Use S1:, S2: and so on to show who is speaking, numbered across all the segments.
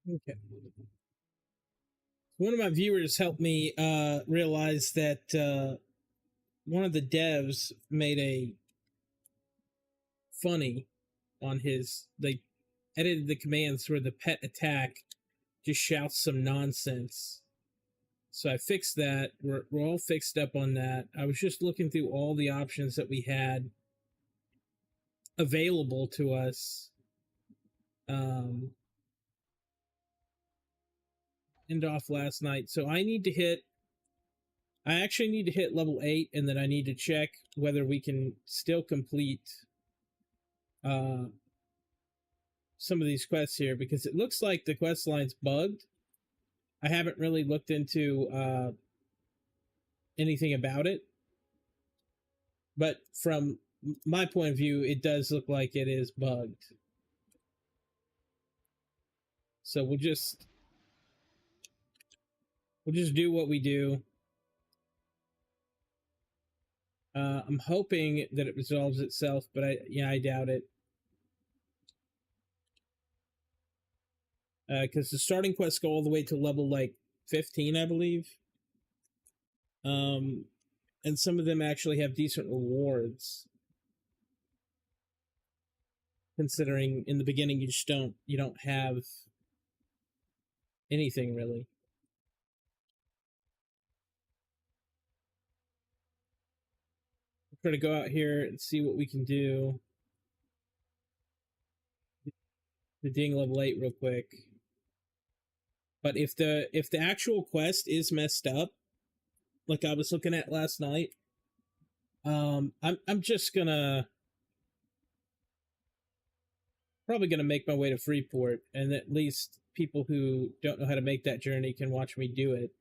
S1: Okay. One of my viewers helped me realize that one of the devs made a funny on his. They edited the commands where the pet attack just shouts some nonsense. So I fixed that. We're all fixed up on that. I was just looking through all the options that we had available to us. Um, End off last night. So I actually need to hit level 8, and then I need to check whether we can still complete uh, some of these quests here, because it looks like the quest line's bugged. I haven't really looked into anything about it, but from my point of view, it does look like it is bugged. So we'll just do what we do. I'm hoping that it resolves itself, but I doubt it. Because the starting quests go all the way to level like 15, I believe. Um, and some of them actually have decent rewards. Considering in the beginning you don't have anything really. We're going to go out here and see what we can do. The ding level 8 real quick. But if the actual quest is messed up, like I was looking at last night, I'm just gonna probably gonna make my way to Freeport, and at least people who don't know how to make that journey can watch me do it.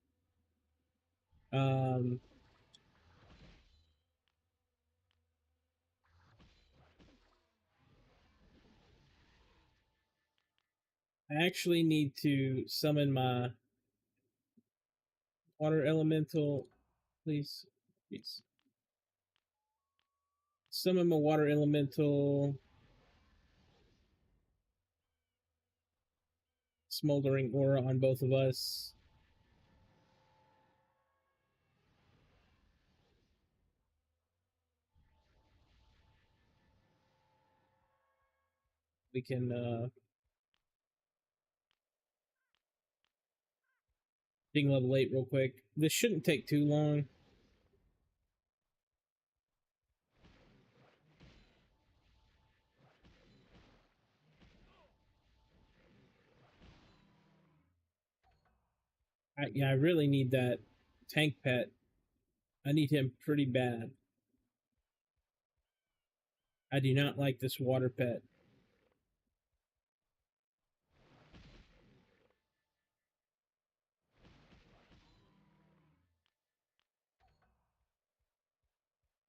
S1: Um, I actually need to summon my water elemental, please. Please. Summon my water elemental. Smoldering aura on both of us. We can ding level 8 real quick. This shouldn't take too long. I really need that tank pet. I need him pretty bad. I do not like this water pet.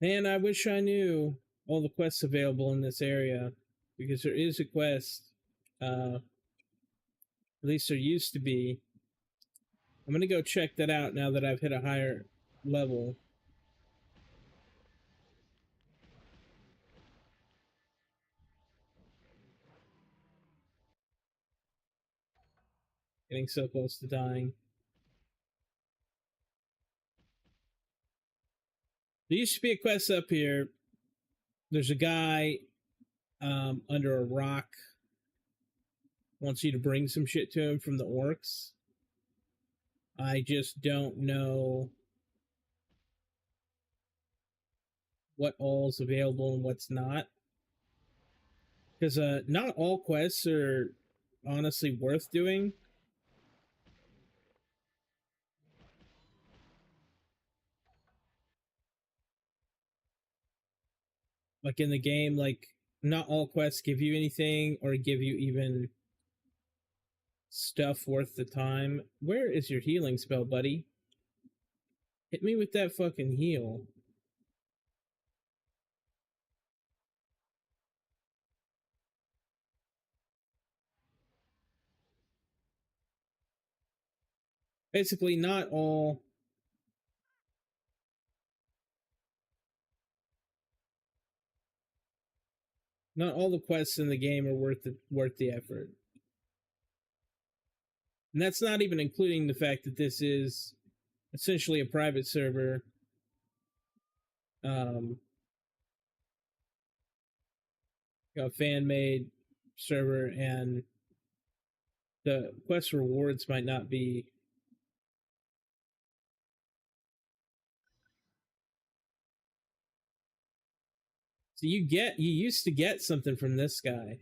S1: Man, I wish I knew all the quests available in this area, because there is a quest. At least there used to be. I'm gonna go check that out now that I've hit a higher level. Getting so close to dying. There used to be a quest up here. There's a guy under a rock, wants you to bring some shit to him from the orcs. I just don't know what all's available and what's not. Because not all quests are honestly worth doing. Like in the game, like not all quests give you anything or give you even stuff worth the time. Where is your healing spell, buddy? Hit me with that fucking heal. Basically, not all the quests in the game are worth the effort. And that's not even including the fact that this is essentially a private server, um, a fan made server, and the quest rewards might not be. So you used to get something from this guy.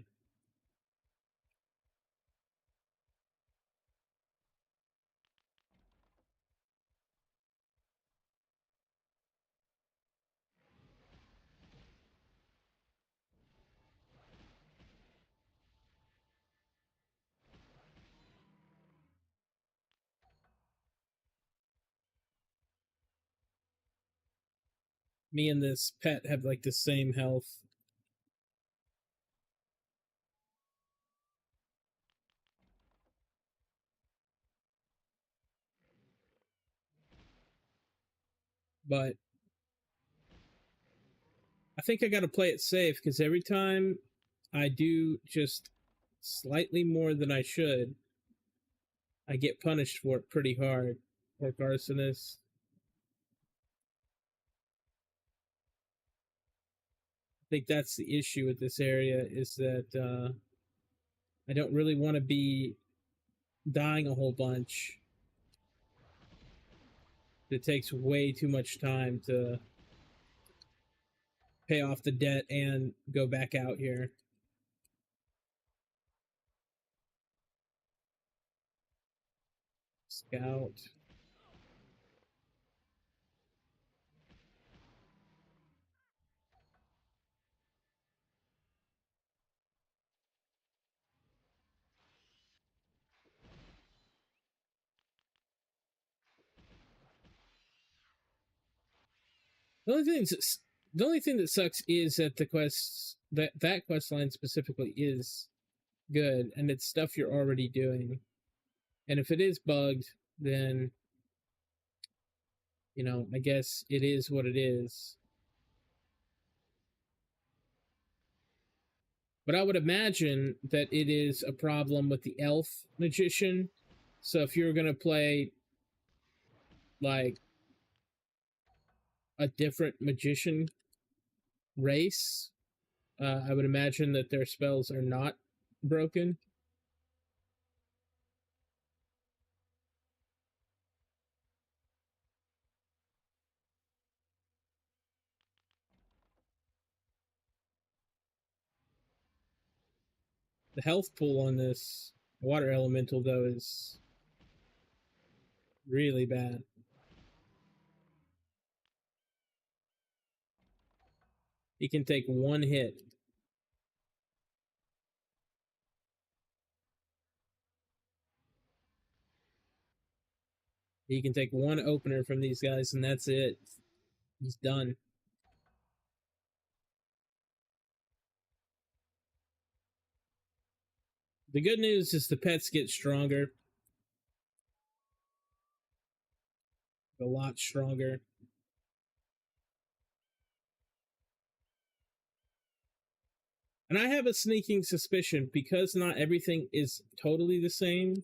S1: Me and this pet have like the same health. But I think I got to play it safe because every time I do just slightly more than I should, I get punished for it pretty hard. Or arsonist. I think that's the issue with this area is that I don't really want to be dying a whole bunch. It takes way too much time to pay off the debt and go back out here. Scout. The only thing that's, the only thing that sucks is that the quests that quest line specifically is good and it's stuff you're already doing. And if it is bugged, then I guess it is what it is. But I would imagine that it is a problem with the elf magician. So if you're gonna play like a different magician race, I would imagine that their spells are not broken. The health pool on this water elemental, though, is really bad. He can take one hit. He can take one opener from these guys, and that's it. He's done. The good news is the pets get stronger. A lot stronger. And I have a sneaking suspicion because not everything is totally the same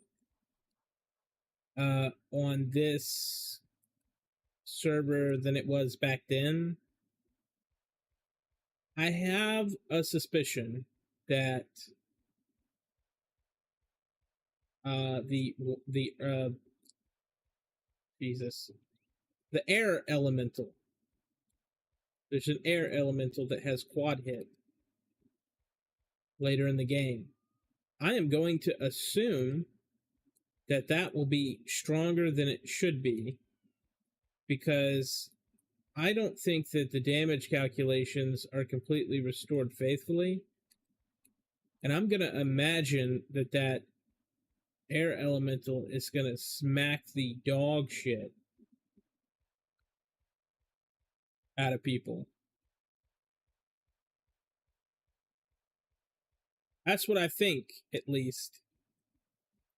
S1: on this server than it was back then. I have a suspicion that the Jesus, the air elemental. There's an air elemental that has quad hit later in the game. I am going to assume that that will be stronger than it should be because I don't think that the damage calculations are completely restored faithfully. And I'm going to imagine that that air elemental is going to smack the dog shit out of people. That's what I think, at least.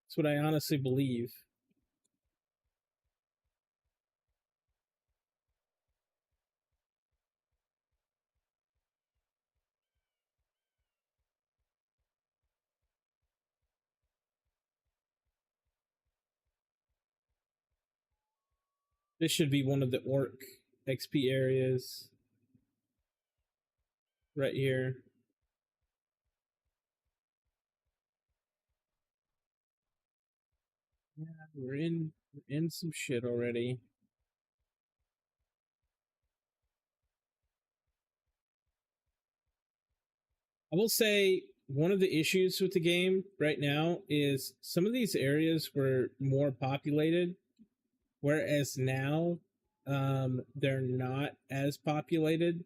S1: That's what I honestly believe. This should be one of the orc XP areas right here. Yeah, we're in some shit already. I will say one of the issues with the game right now is some of these areas were more populated, whereas now they're not as populated.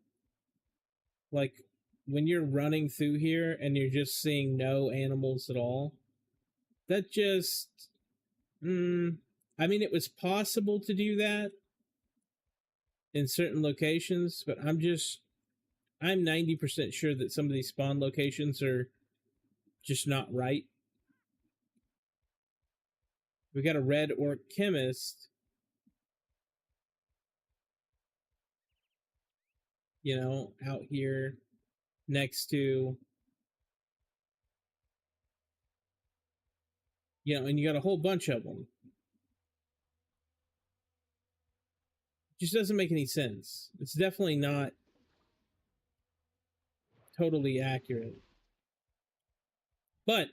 S1: Like when you're running through here and you're just seeing no animals at all, that just I mean, it was possible to do that in certain locations, but I'm 90% sure that some of these spawn locations are just not right. We got a red orc chemist, out here next to, and you got a whole bunch of them. It just doesn't make any sense. It's definitely not totally accurate. But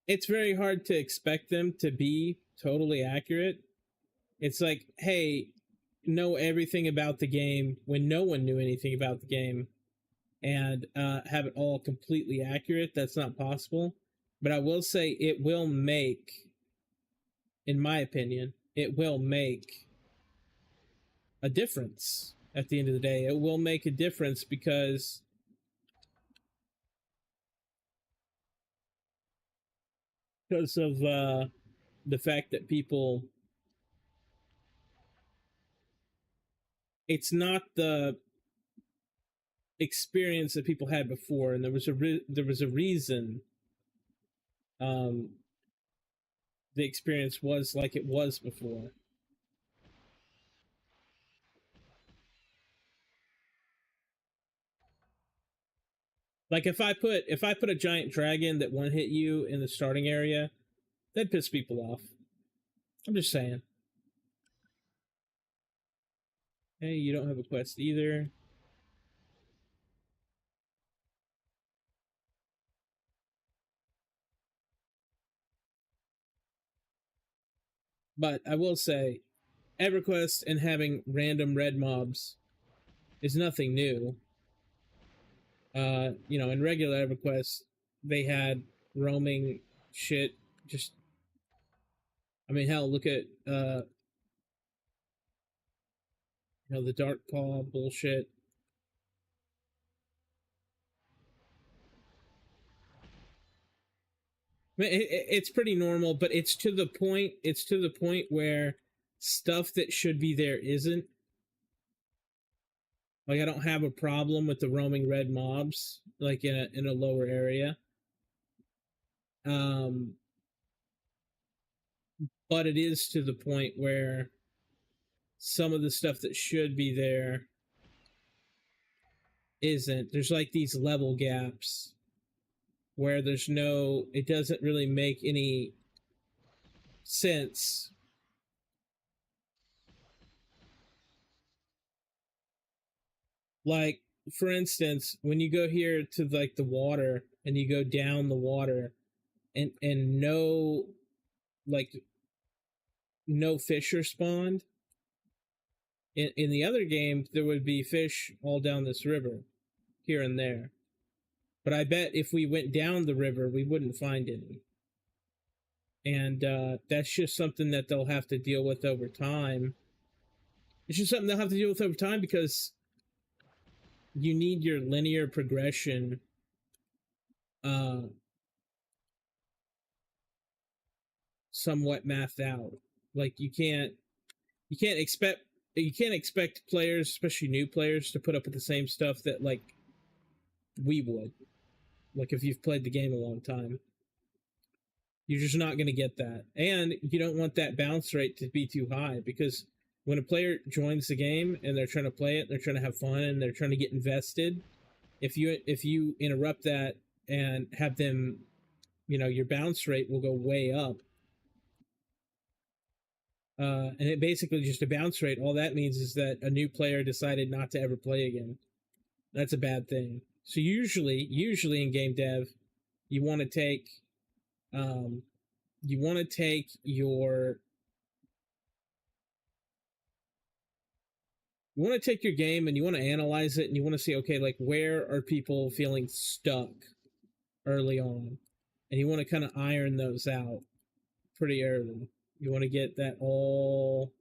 S1: it's very hard to expect them to be totally accurate. It's like, hey, know everything about the game when no one knew anything about the game, and have it all completely accurate. That's not possible. But I will say it will make, in my opinion, it will make a difference at the end of the day. It will make a difference because of the fact that people, it's not the experience that people had before, and there was a reason um, the experience was like it was before. Like if I put a giant dragon that one hit you in the starting area, that'd piss people off. I'm just saying. Hey, you don't have a quest either. But I will say, EverQuest and having random red mobs is nothing new. In regular EverQuest, they had roaming shit. Just, I mean, hell, look at the Dark Claw bullshit. I mean, it's pretty normal, but it's to the point. It's to the point where stuff that should be there isn't. Like I don't have a problem with the roaming red mobs, like in a lower area. Um, but it is to the point where some of the stuff that should be there isn't. There's like these level gaps where it doesn't really make any sense. Like, for instance, when you go here to like the water and you go down the water and like no fish are spawned. In the other game, there would be fish all down this river, here and there. But I bet if we went down the river, we wouldn't find any. And that's just something that they'll have to deal with over time. It's just something they'll have to deal with over time because you need your linear progression somewhat mathed out. Like you can't expect players, especially new players, to put up with the same stuff that like we would. Like if you've played the game a long time, you're just not going to get that, and you don't want that bounce rate to be too high because when a player joins the game and they're trying to play it, they're trying to have fun, and they're trying to get invested. If you interrupt that and have them, your bounce rate will go way up. And it basically just a bounce rate. All that means is that a new player decided not to ever play again. That's a bad thing. So usually in game dev, you want to take um, you want to take your game and you want to analyze it and you want to see, okay, like where are people feeling stuck early on, and you want to kind of iron those out pretty early. You want to get that all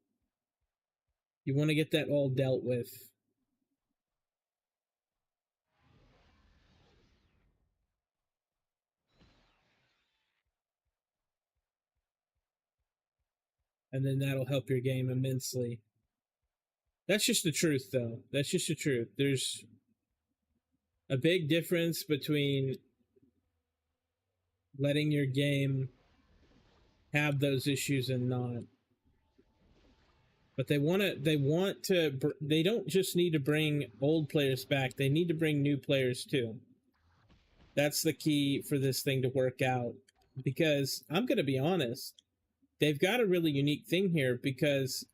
S1: dealt with. And then that'll help your game immensely. That's just the truth, though. That's just the truth. There's a big difference between letting your game have those issues and not. But they don't just need to bring old players back, they need to bring new players too. That's the key for this thing to work out. Because I'm going to be honest, they've got a really unique thing here, because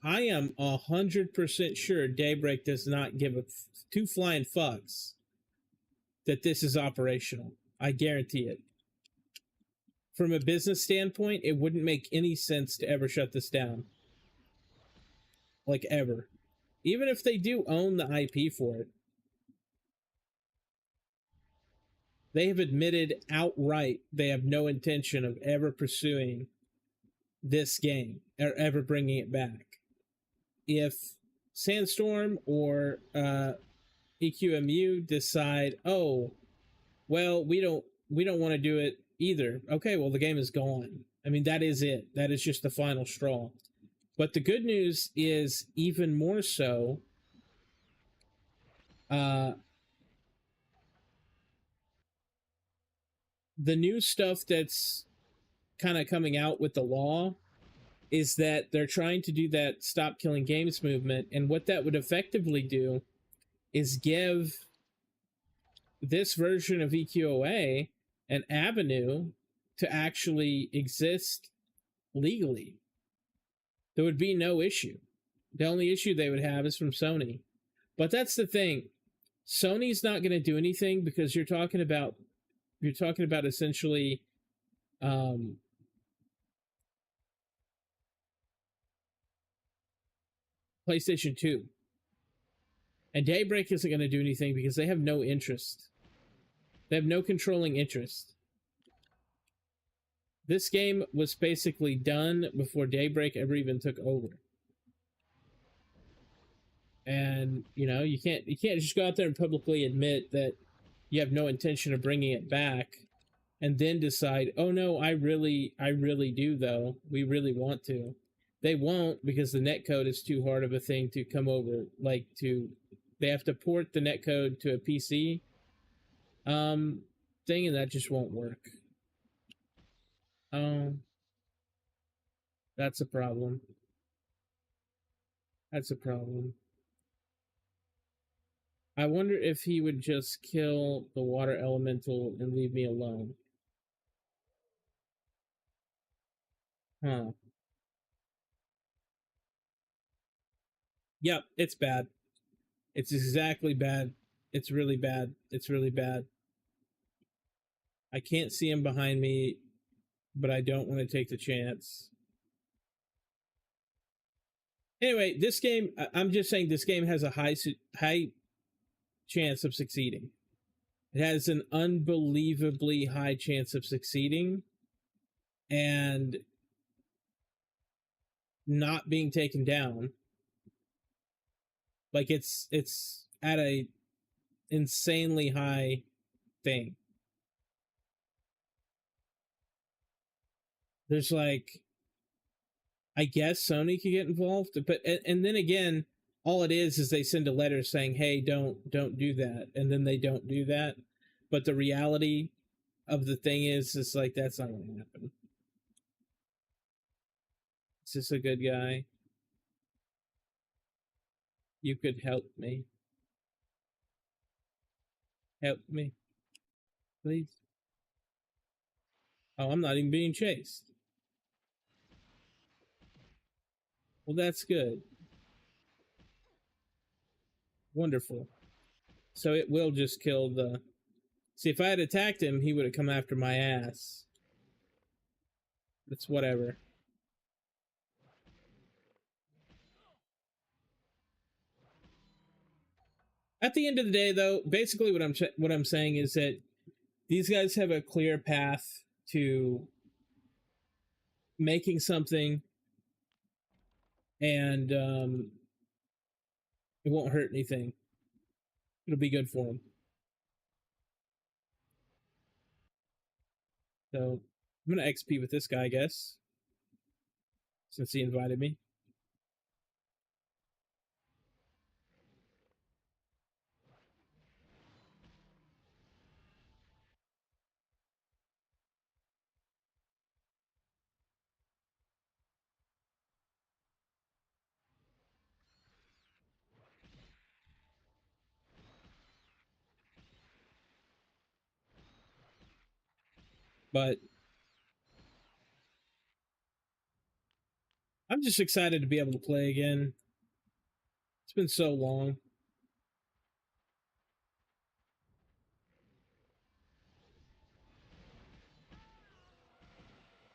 S1: I am 100% sure Daybreak does not give a two flying fucks that this is operational. I guarantee it. From a business standpoint, it wouldn't make any sense to ever shut this down. Like, ever. Even if they do own the IP for it. They have admitted outright they have no intention of ever pursuing this game or ever bringing it back. If Sandstorm or EQMU decide, oh, well, we don't want to do it either. Okay, well, the game is gone. I mean, that is it. That is just the final straw. But the good news is even more so. The new stuff that's kind of coming out with the law is that they're trying to do that stop killing games movement, and what that would effectively do is give this version of EQOA an avenue to actually exist legally. There would be no issue. The only issue they would have is from Sony. But that's the thing. Sony's not going to do anything, because you're talking about essentially PlayStation 2. And Daybreak isn't going to do anything because they have no interest. They have no controlling interest. This game was basically done before Daybreak ever even took over. And, you can't just go out there and publicly admit that you have no intention of bringing it back and then decide, oh no, I really do though. We really want to. They won't, because the netcode is too hard of a thing to come over. They have to port the netcode to a PC thing, and that just won't work. That's a problem. That's a problem. I wonder if he would just kill the water elemental and leave me alone. Huh. Yep, it's bad. It's exactly bad. It's really bad. It's really bad. I can't see him behind me, but I don't want to take the chance. Anyway, this game, I'm just saying this game has a high chance of succeeding. It has an unbelievably high chance of succeeding and not being taken down. Like, it's at a insanely high thing. There's I guess Sony could get involved, but and then again, all it is they send a letter saying, "Hey, don't do that," and then they don't do that. But the reality of the thing is that's not going to happen. Is this a good guy? You could help me. Help me, please. Oh, I'm not even being chased. Well, that's good. Wonderful. So it will just kill the. See, if I had attacked him, he would have come after my ass. It's whatever. At the end of the day, though, basically what I'm saying is that these guys have a clear path to making something, and it won't hurt anything. It'll be good for them. So I'm gonna XP with this guy, I guess, since he invited me. But I'm just excited to be able to play again. It's been so long.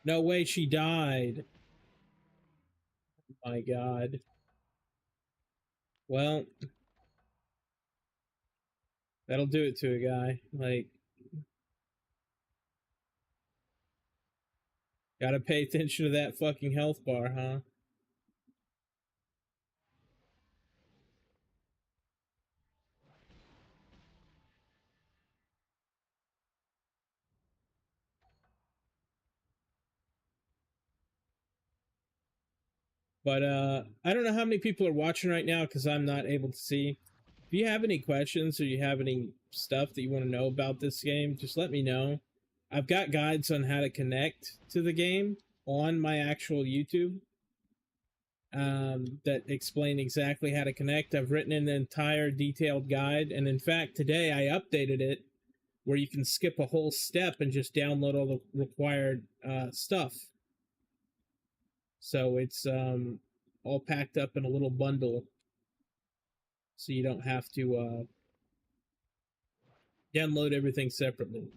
S1: No way she died. My God. Well, that'll do it to a guy. Like, gotta pay attention to that fucking health bar, huh? But I don't know how many people are watching right now because I'm not able to see. If you have any questions or you have any stuff that you want to know about this game, just let me know. I've got guides on how to connect to the game on my actual YouTube that explain exactly how to connect. I've written an entire detailed guide, and in fact, today I updated it where you can skip a whole step and just download all the required stuff. So it's all packed up in a little bundle, so you don't have to download everything separately.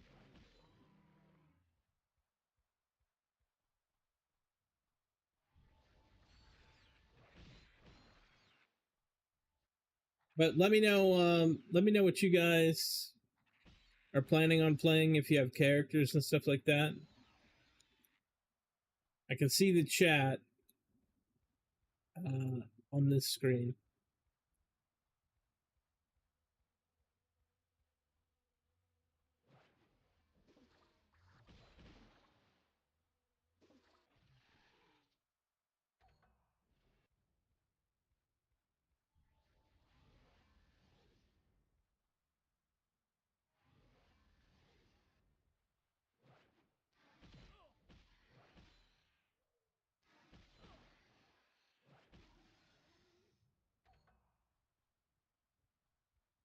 S1: But let me know. Let me know what you guys are planning on playing. If you have characters and stuff like that, I can see the chat on this screen.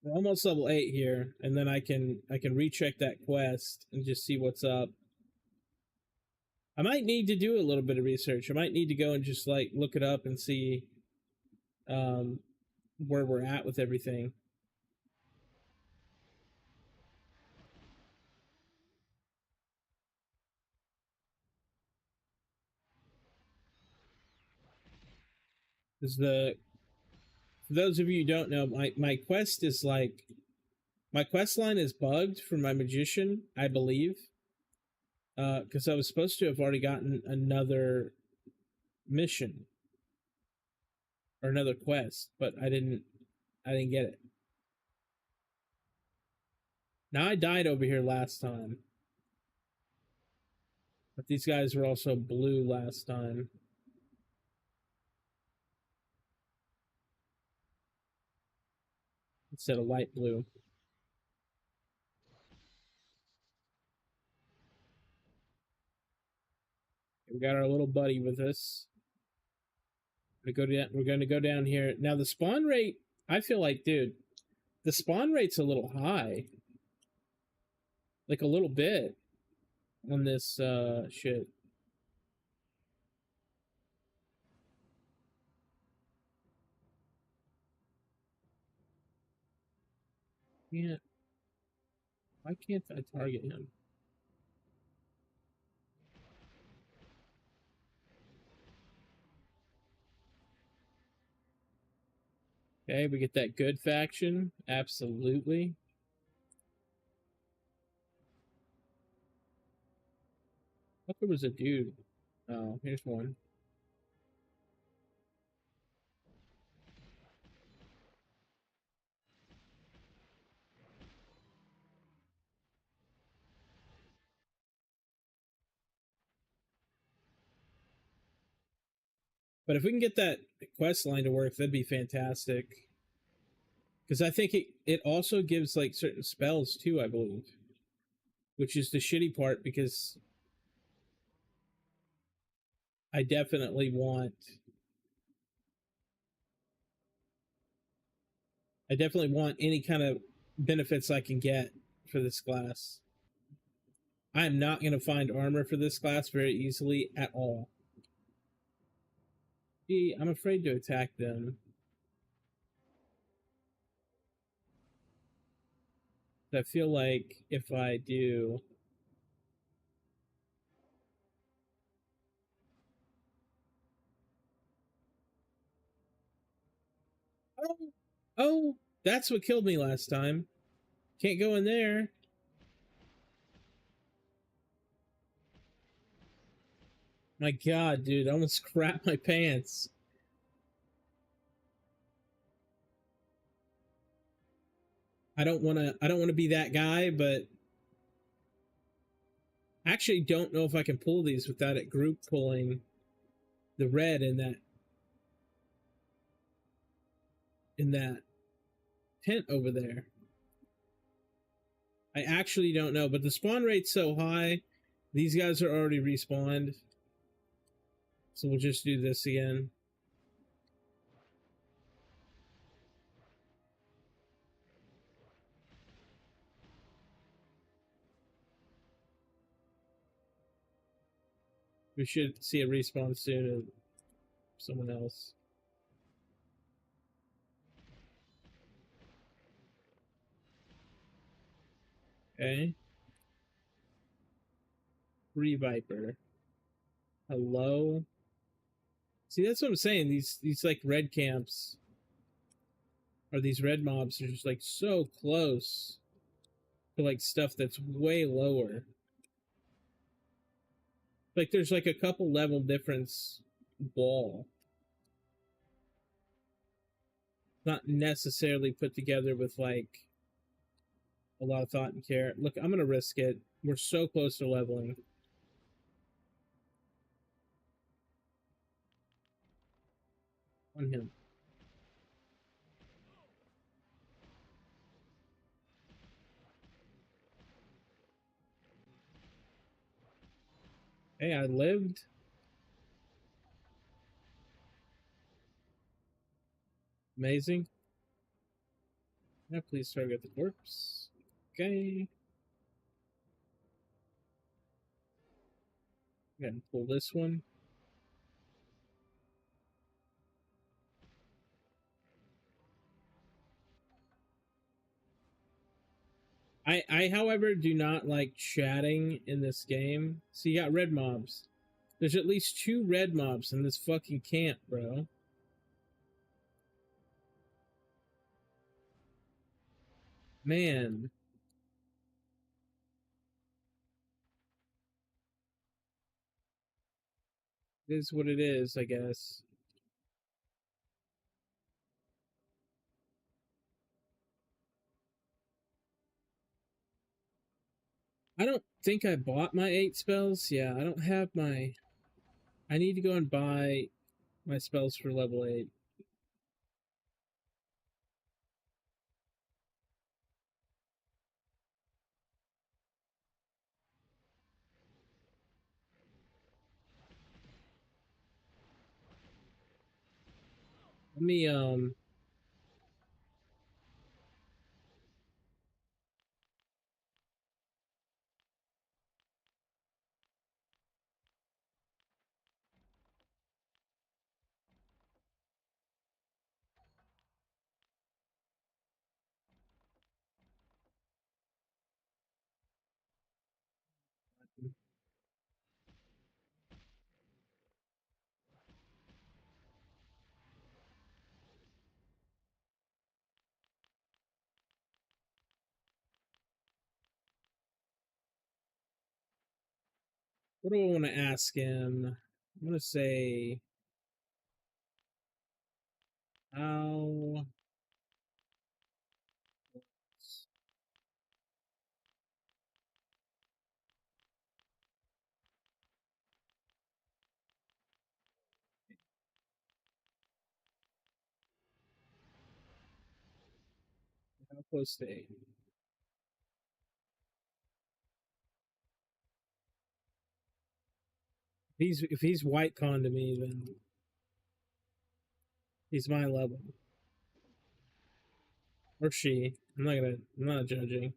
S1: We're almost level 8 here, and then I can recheck that quest and just see what's up. I might need to do a little bit of research. I might need to go and just like look it up and see um, where we're at with everything. Because the for those of you who don't know, my quest is like my quest line is bugged for my magician, I believe. Because I was supposed to have already gotten another mission or another quest, but I didn't. I didn't get it. Now I died over here last time, but these guys were also blue last time instead of light blue. We got our little buddy with us. We're going to go down here now. The spawn rate, I feel like, dude, the spawn rate's a little high, like a little bit on this shit. Can't. Why can't I target him? Okay, we get that good faction. Absolutely. I thought there was a dude. Oh, here's one. But if we can get that quest line to work, that'd be fantastic. Because I think it also gives like certain spells too, I believe. Which is the shitty part because I definitely want any kind of benefits I can get for this class. I'm not going to find armor for this class very easily at all. Gee, I'm afraid to attack them. I feel like if I do. Oh, oh, that's what killed me last time. Can't go in there. My god, dude, I almost crapped my pants. I don't wanna be that guy, but I actually don't know if I can pull these without it group pulling the red in that tent over there. I actually don't know, but the spawn rate's so high. These guys are already respawned. So we'll just do this again. We should see a respawn soon of someone else. Okay. Free Viper. Hello. See, that's what I'm saying. These like red camps or these red mobs are just like so close to like stuff that's way lower. Like there's like a couple level difference wall. Not necessarily put together with like a lot of thought and care. Look, I'm gonna risk it. We're so close to leveling. On him. Hey, I lived. Amazing. Yeah, please target the corpse. Okay. Gotta pull this one. However, do not like chatting in this game. So you got red mobs. There's at least 2 red mobs in this fucking camp, bro. Man. It is what it is, I guess. I don't think I bought my 8 spells. Yeah, I don't have my... I need to go and buy my spells for level 8. Let me, What do I want to ask him? I'm gonna say how close to 8. If he's white con to me, then he's my level. Or she. I'm not judging.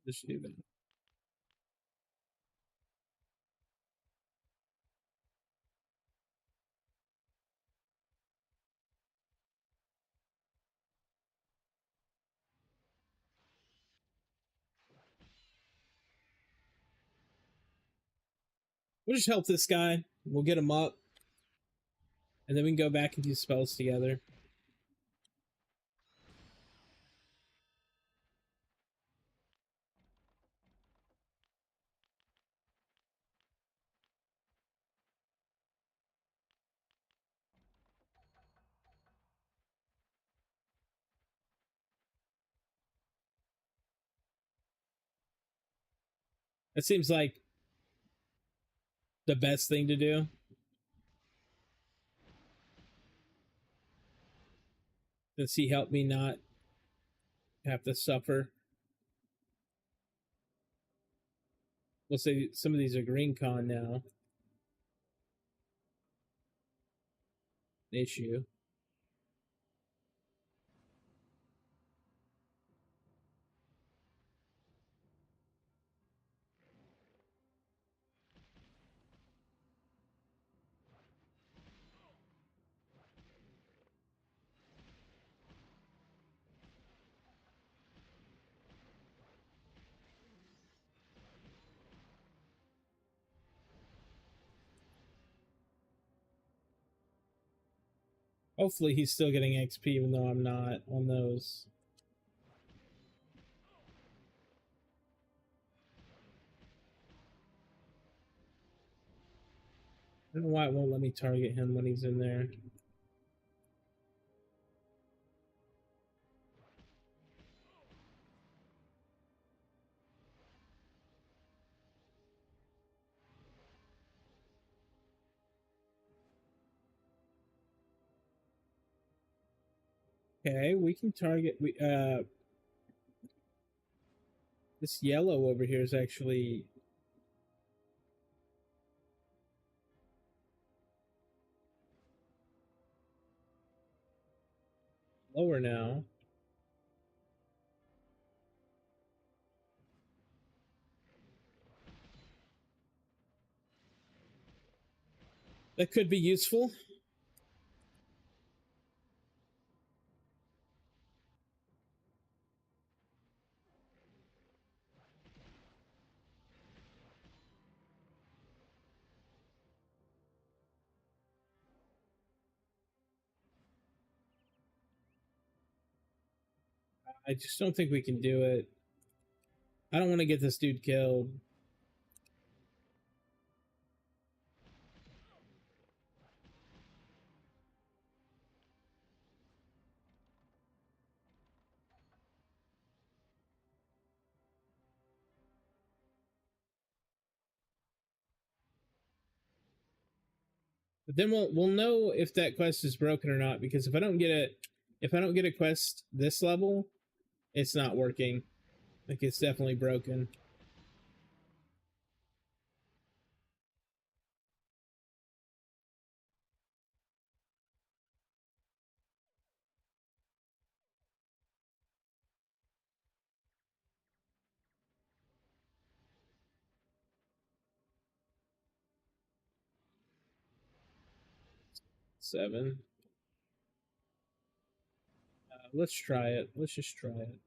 S1: Just do that. We'll just help this guy. We'll get him up, and then we can go back and do spells together. That seems like the best thing to do. Since he helped me not have to suffer. We'll say some of these are green con now. Issue. Hopefully he's still getting XP even though I'm not on those. I don't know why it won't let me target him when he's in there. Okay, we can target this yellow over here is actually lower now. That could be useful. I just don't think we can do it. I don't want to get this dude killed. But then we'll know if that quest is broken or not, because if I don't get a quest this level, it's not working. Like, it's definitely broken. Seven. Let's try it. Let's just try it.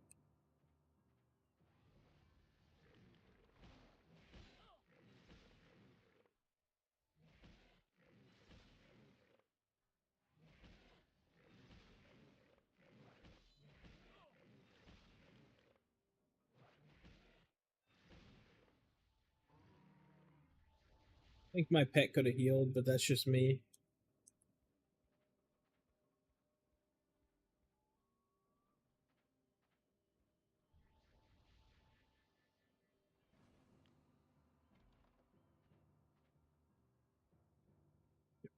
S1: I think my pet could have healed, but that's just me.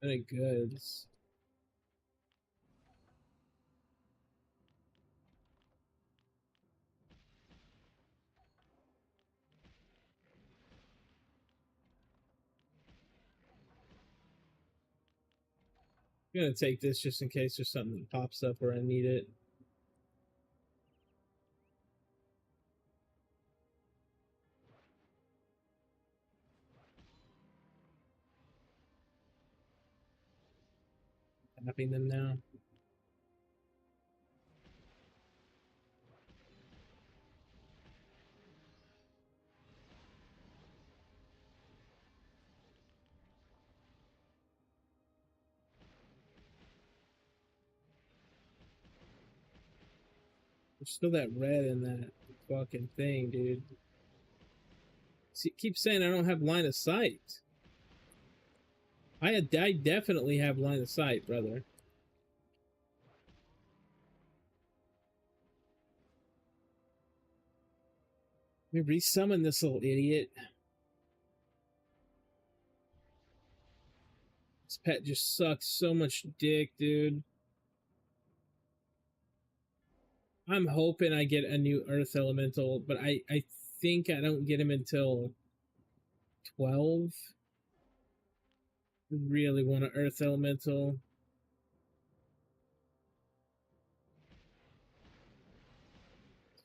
S1: Any goods. I'm gonna take this just in case there's something that pops up where I need it. Tapping them now. There's still that red in that fucking thing, dude. See, keep saying I don't have line of sight. I definitely have line of sight, brother. Let me resummon this little idiot. This pet just sucks so much dick, dude. I'm hoping I get a new Earth Elemental, but I think I don't get him until 12. Really want an Earth Elemental.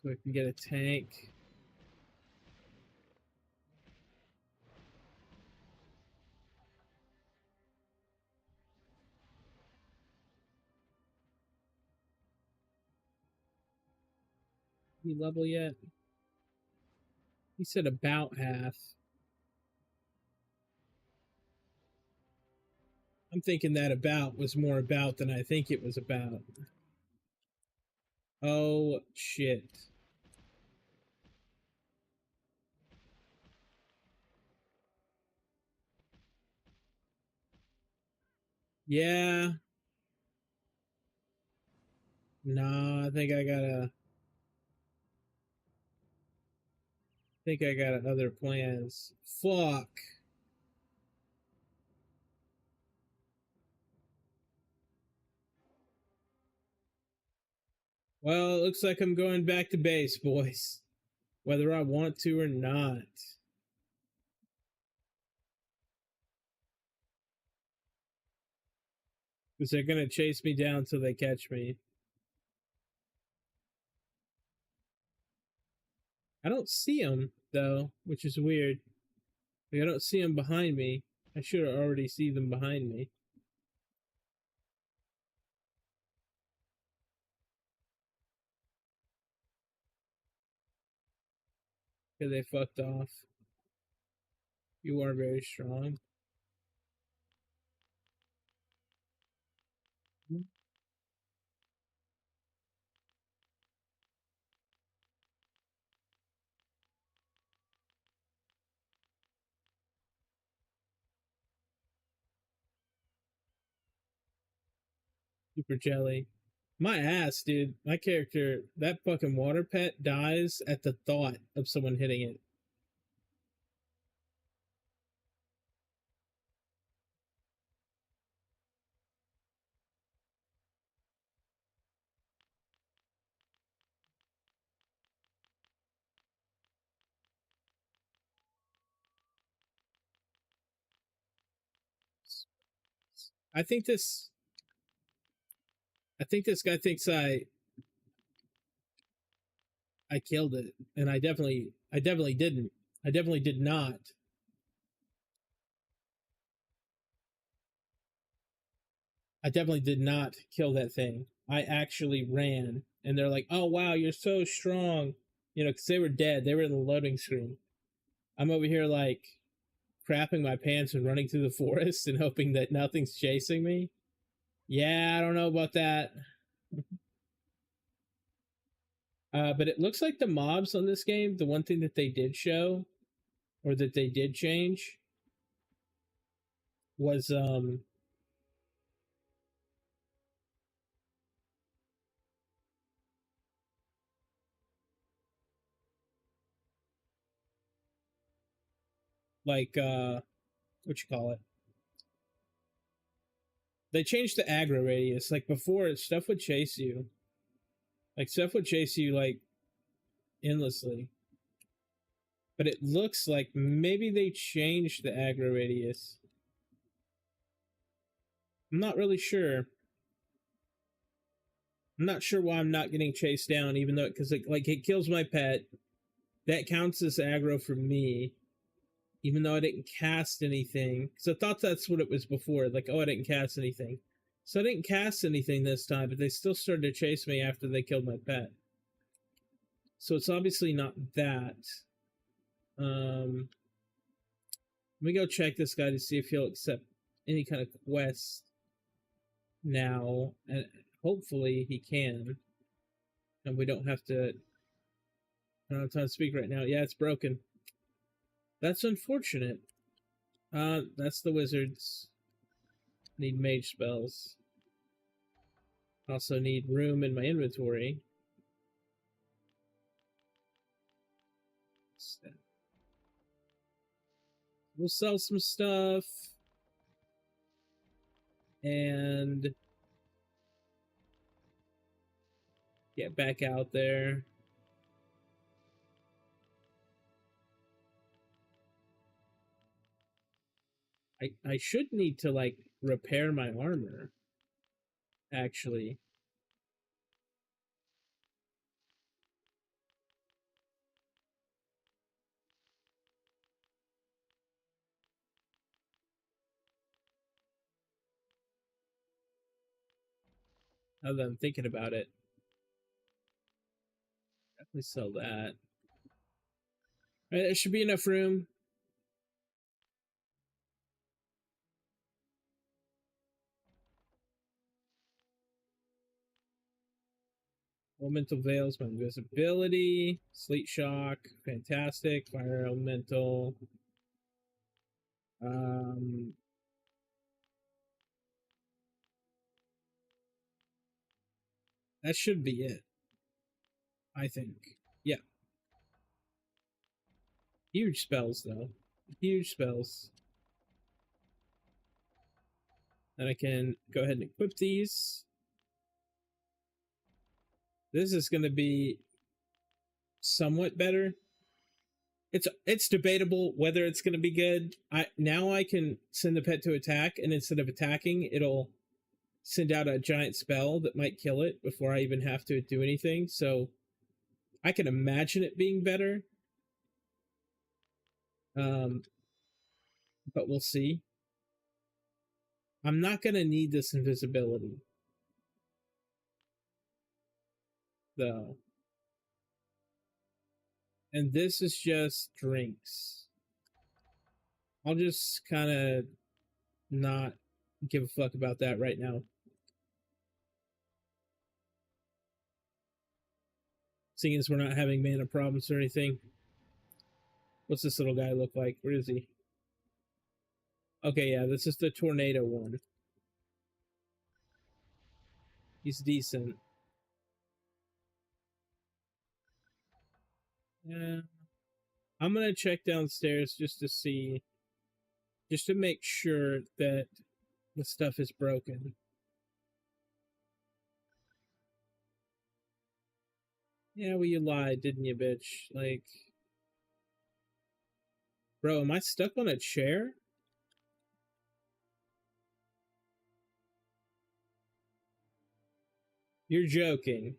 S1: So I can get a tank. He level yet? He said about half. I'm thinking that about was more about than I think it was about. Oh, shit. Yeah. Nah, I think I got other plans. Fuck. Well, it looks like I'm going back to base, boys. Whether I want to or not. Because they're going to chase me down till they catch me. I don't see them, though, which is weird. Like, I don't see them behind me. I should already see them behind me. Okay, they fucked off. You are very strong. Super jelly. My ass, dude. My character, that fucking water pet dies at the thought of someone hitting it. I think this guy thinks I killed it, and I definitely didn't. I definitely did not. I definitely did not kill that thing. I actually ran, and they're like, "Oh wow, you're so strong," you know, because they were dead. They were in the loading screen. I'm over here like crapping my pants and running through the forest and hoping that nothing's chasing me. Yeah, I don't know about that. But it looks like the mobs on this game, the one thing that they did show or that they did change was like what you call it? They changed the aggro radius. Like before, stuff would chase you. Like stuff would chase you like endlessly. But it looks like maybe they changed the aggro radius. I'm not really sure. I'm not sure why I'm not getting chased down, even though because like it kills my pet. That counts as aggro for me, even though I didn't cast anything. Because I thought that's what it was before. Like, oh, I didn't cast anything. So I didn't cast anything this time, but they still started to chase me after they killed my pet. So it's obviously not that. Let me go check this guy to see if he'll accept any kind of quest now, and hopefully he can. And we don't have to. I don't have time to speak right now. Yeah, it's broken. That's unfortunate. That's the wizards. Need mage spells. Also need room in my inventory. We'll sell some stuff. And get back out there. I should need to like repair my armor. Actually. Now that I'm thinking about it. Definitely sell that. Alright, there should be enough room. Elemental Veils, my invisibility. Sleet Shock, fantastic. Fire Elemental. That should be it. I think. Yeah. Huge spells, though. Huge spells. And I can go ahead and equip these. This is going to be somewhat better. It's debatable whether it's going to be good. I can send the pet to attack, and instead of attacking, it'll send out a giant spell that might kill it before I even have to do anything. So I can imagine it being better. But we'll see. I'm not going to need this invisibility, though. And this is just drinks. I'll just kind of not give a fuck about that right now. Seeing as we're not having mana problems or anything. What's this little guy look like? Where is he? Okay, yeah, this is the tornado one. He's decent. Yeah. I'm gonna check downstairs just to see, just to make sure that the stuff is broken. Yeah, well, you lied, didn't you, bitch? Like, bro, am I stuck on a chair? You're joking.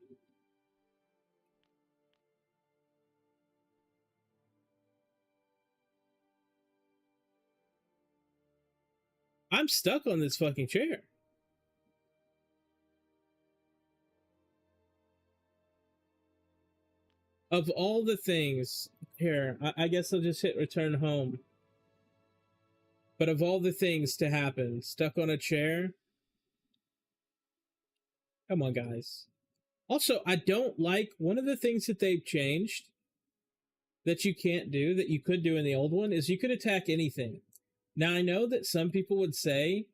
S1: I'm stuck on this fucking chair. Of all the things, here, I guess I'll just hit return home. But of all the things to happen, stuck on a chair? Come on, guys. Also, I don't like one of the things that they've changed that you can't do that you could do in the old one is you could attack anything. Now, I know that some people would say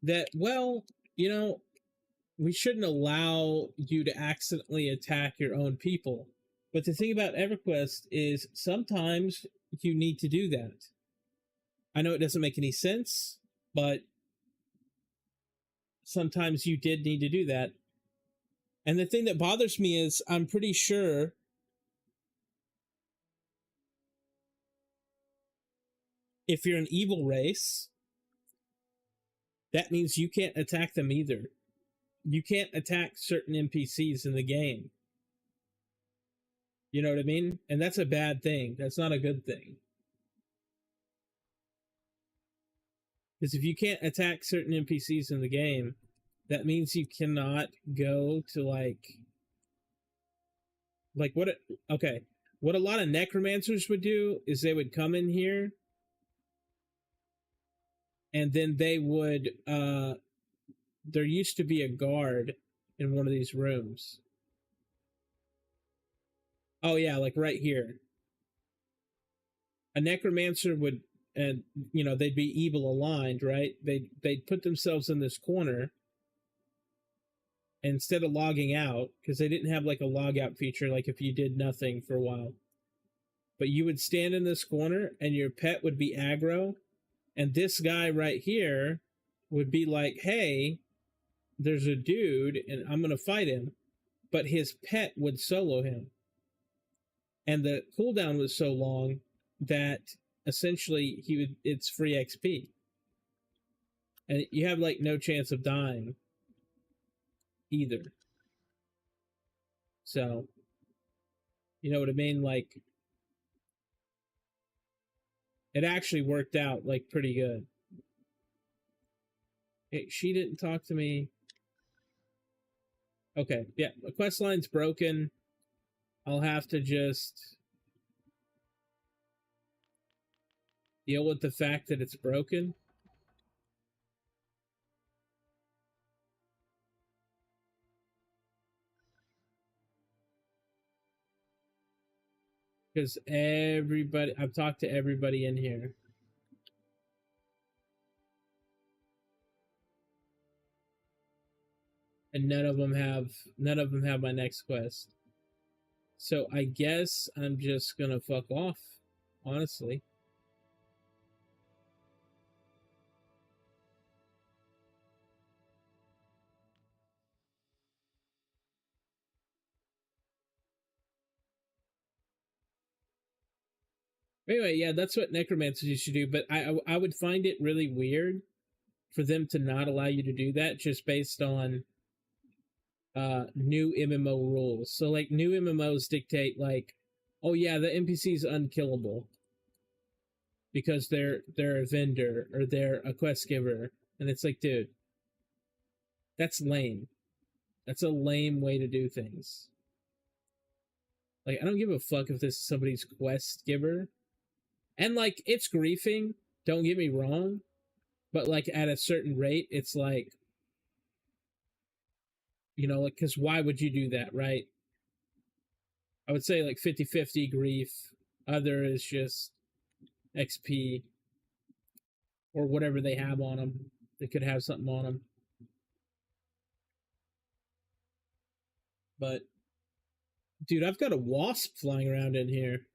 S1: that, well, you know, we shouldn't allow you to accidentally attack your own people. But the thing about EverQuest is sometimes you need to do that. I know it doesn't make any sense, but sometimes you did need to do that. And the thing that bothers me is I'm pretty sure if you're an evil race, that means you can't attack them either. You can't attack certain NPCs in the game. You know what I mean? And that's a bad thing. That's not a good thing. Because if you can't attack certain NPCs in the game, that means you cannot go to like what it, okay, what a lot of necromancers would do is they would come in here and then they would there used to be a guard in one of these rooms. Oh yeah, like right here. A necromancer would, and you know, they'd be evil aligned, right? They'd put themselves in this corner instead of logging out, because they didn't have like a log out feature, like if you did nothing for a while. But you would stand in this corner and your pet would be aggro, and this guy right here would be like, hey, there's a dude and I'm gonna fight him, but his pet would solo him. And the cooldown was so long that essentially it's free XP. And you have like no chance of dying either. So, you know what I mean? Like, it actually worked out like pretty good. She didn't talk to me. Okay, yeah, the quest line's broken. I'll have to just deal with the fact that it's broken. Because I've talked to everybody in here. And none of them have my next quest. So I guess I'm just gonna fuck off, honestly. Anyway, yeah, that's what necromancers used to do, but I would find it really weird for them to not allow you to do that just based on new MMO rules. So like new MMOs dictate like, oh yeah, the NPC is unkillable because they're a vendor or they're a quest giver, and it's like, dude, that's lame. That's a lame way to do things. Like, I don't give a fuck if this is somebody's quest giver. And like, it's griefing, don't get me wrong, but like at a certain rate, it's like, you know, like, because why would you do that, right? I would say like 50-50 grief. Other is just XP or whatever they have on them. They could have something on them. But, dude, I've got a wasp flying around in here.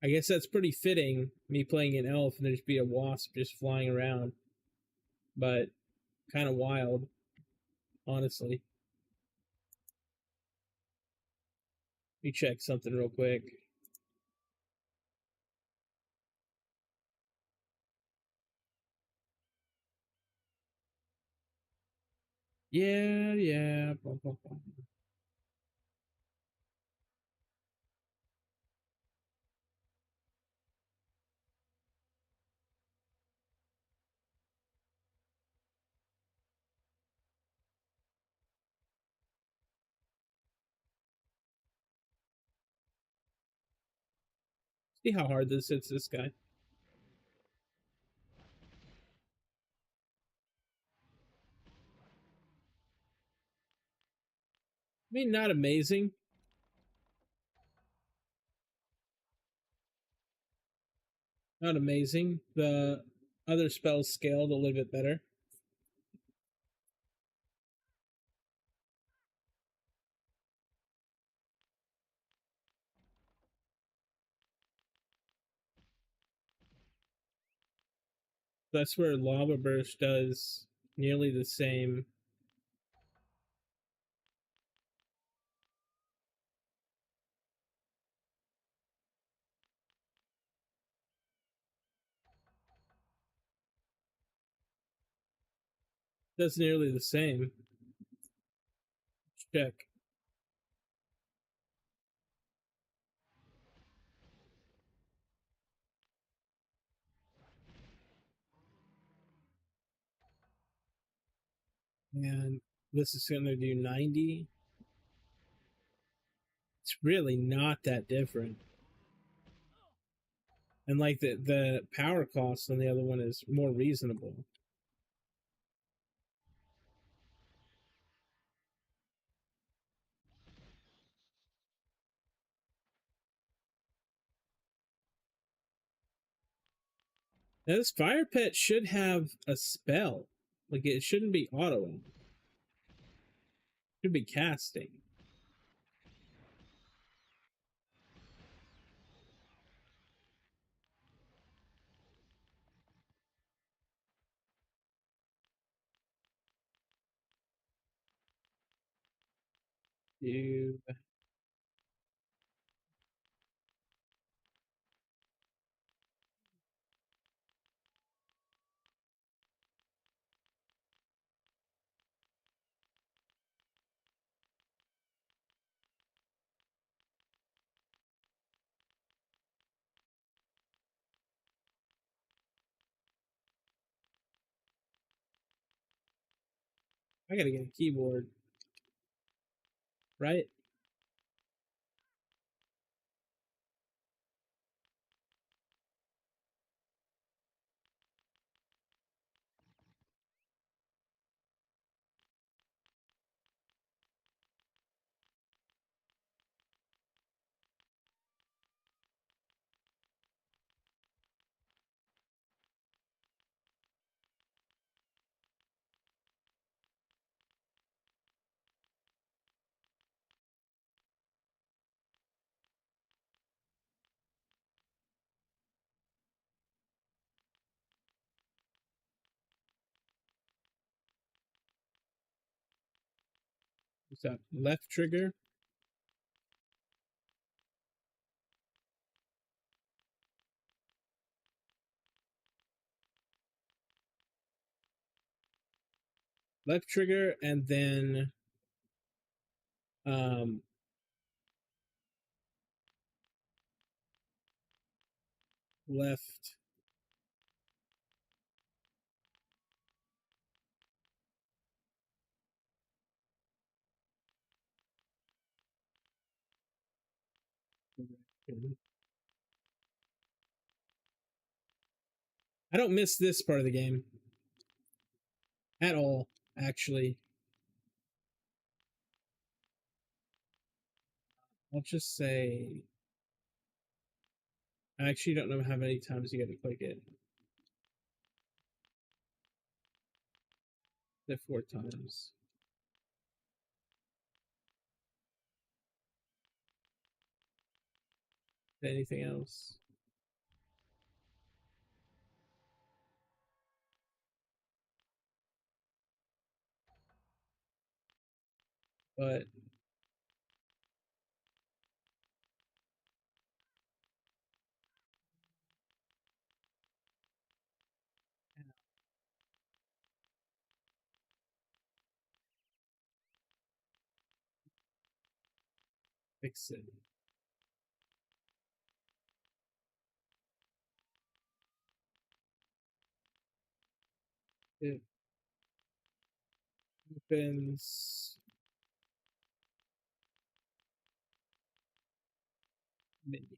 S1: I guess that's pretty fitting, me playing an elf and there's be a wasp just flying around. But kind of wild, honestly. Let me check something real quick. Yeah, yeah. Blah, blah, blah. See how hard this hits this guy. I mean, not amazing. Not amazing. The other spells scaled a little bit better. That's where Lava Burst does nearly the same. Does nearly the same. Check. And this is going to do 90. It's really not that different. And like the power cost on the other one is more reasonable. Now this fire pet should have a spell. Like it shouldn't be autoing. It should be casting. You I gotta get a keyboard, right? What's that? Left trigger. Left trigger and then um left. I don't miss this part of the game at all, actually. I'll just say I actually don't know how many times you gotta click it. That 4 times. Anything else? But Fix it. It opens menu.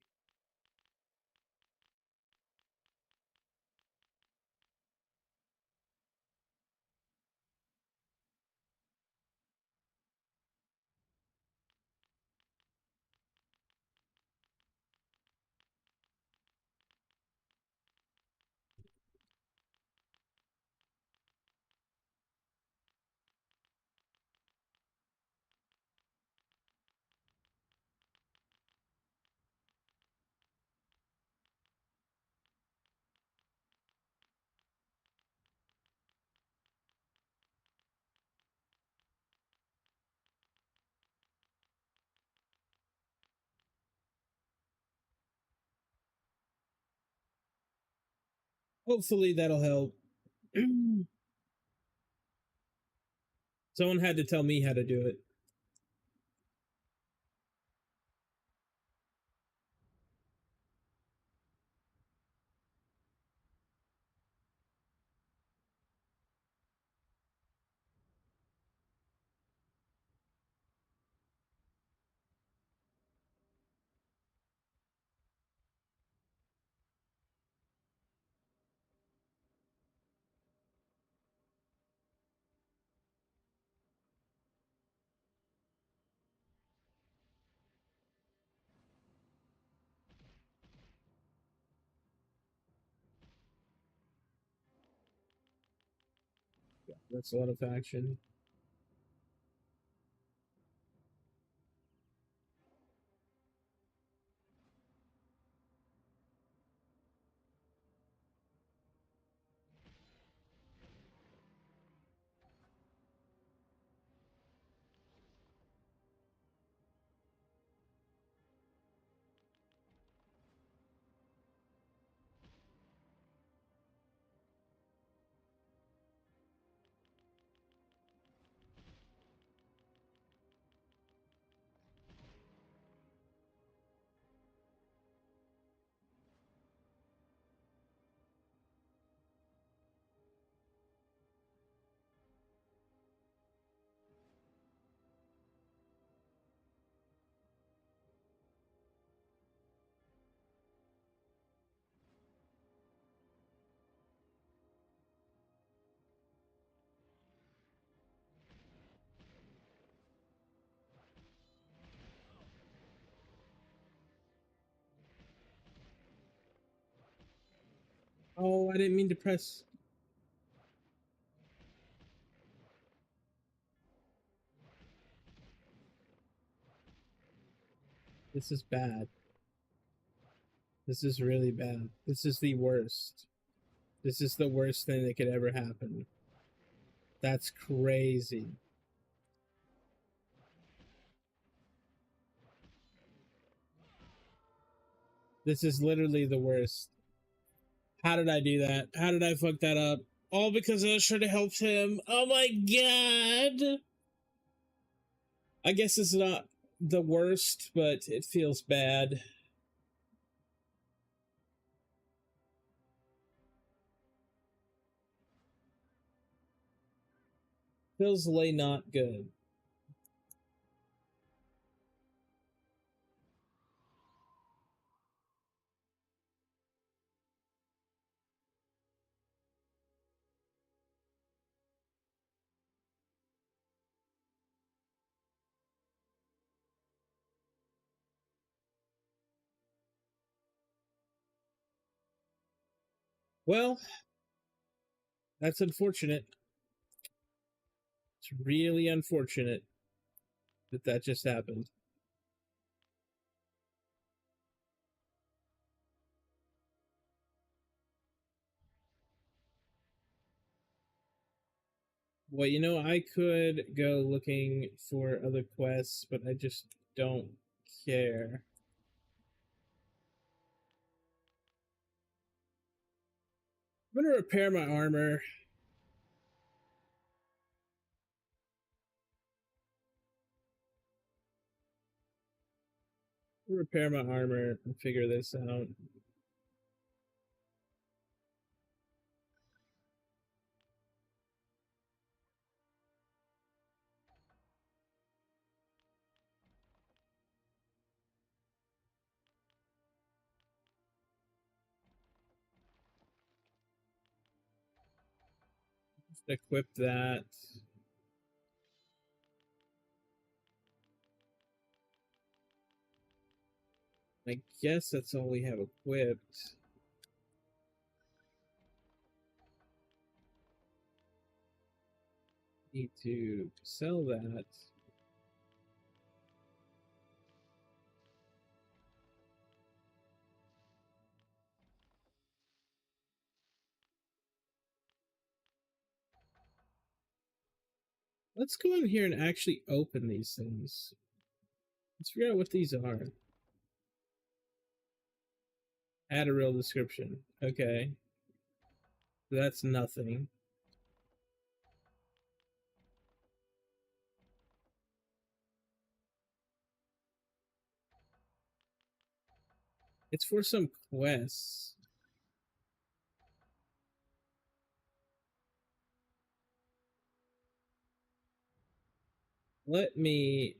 S1: Hopefully that'll help. Someone had to tell me how to do it. That's a lot of action. Oh, I didn't mean to press. This is bad. This is really bad. This is the worst. This is the worst thing that could ever happen. That's crazy. This is literally the worst. How did I do that? How did I fuck that up? All because I was trying to help him. Oh my god. I guess it's not the worst, but it feels bad. Feels like not good. Well, that's unfortunate. It's really unfortunate that that just happened. Well, you know, I could go looking for other quests, but I just don't care. I'm gonna repair my armor. Repair my armor and figure this out. Just equip that. I guess that's all we have equipped. Need to sell that. Let's go in here and actually open these things. Let's figure out what these are. Add a real description. Okay. That's nothing. It's for some quests. Let me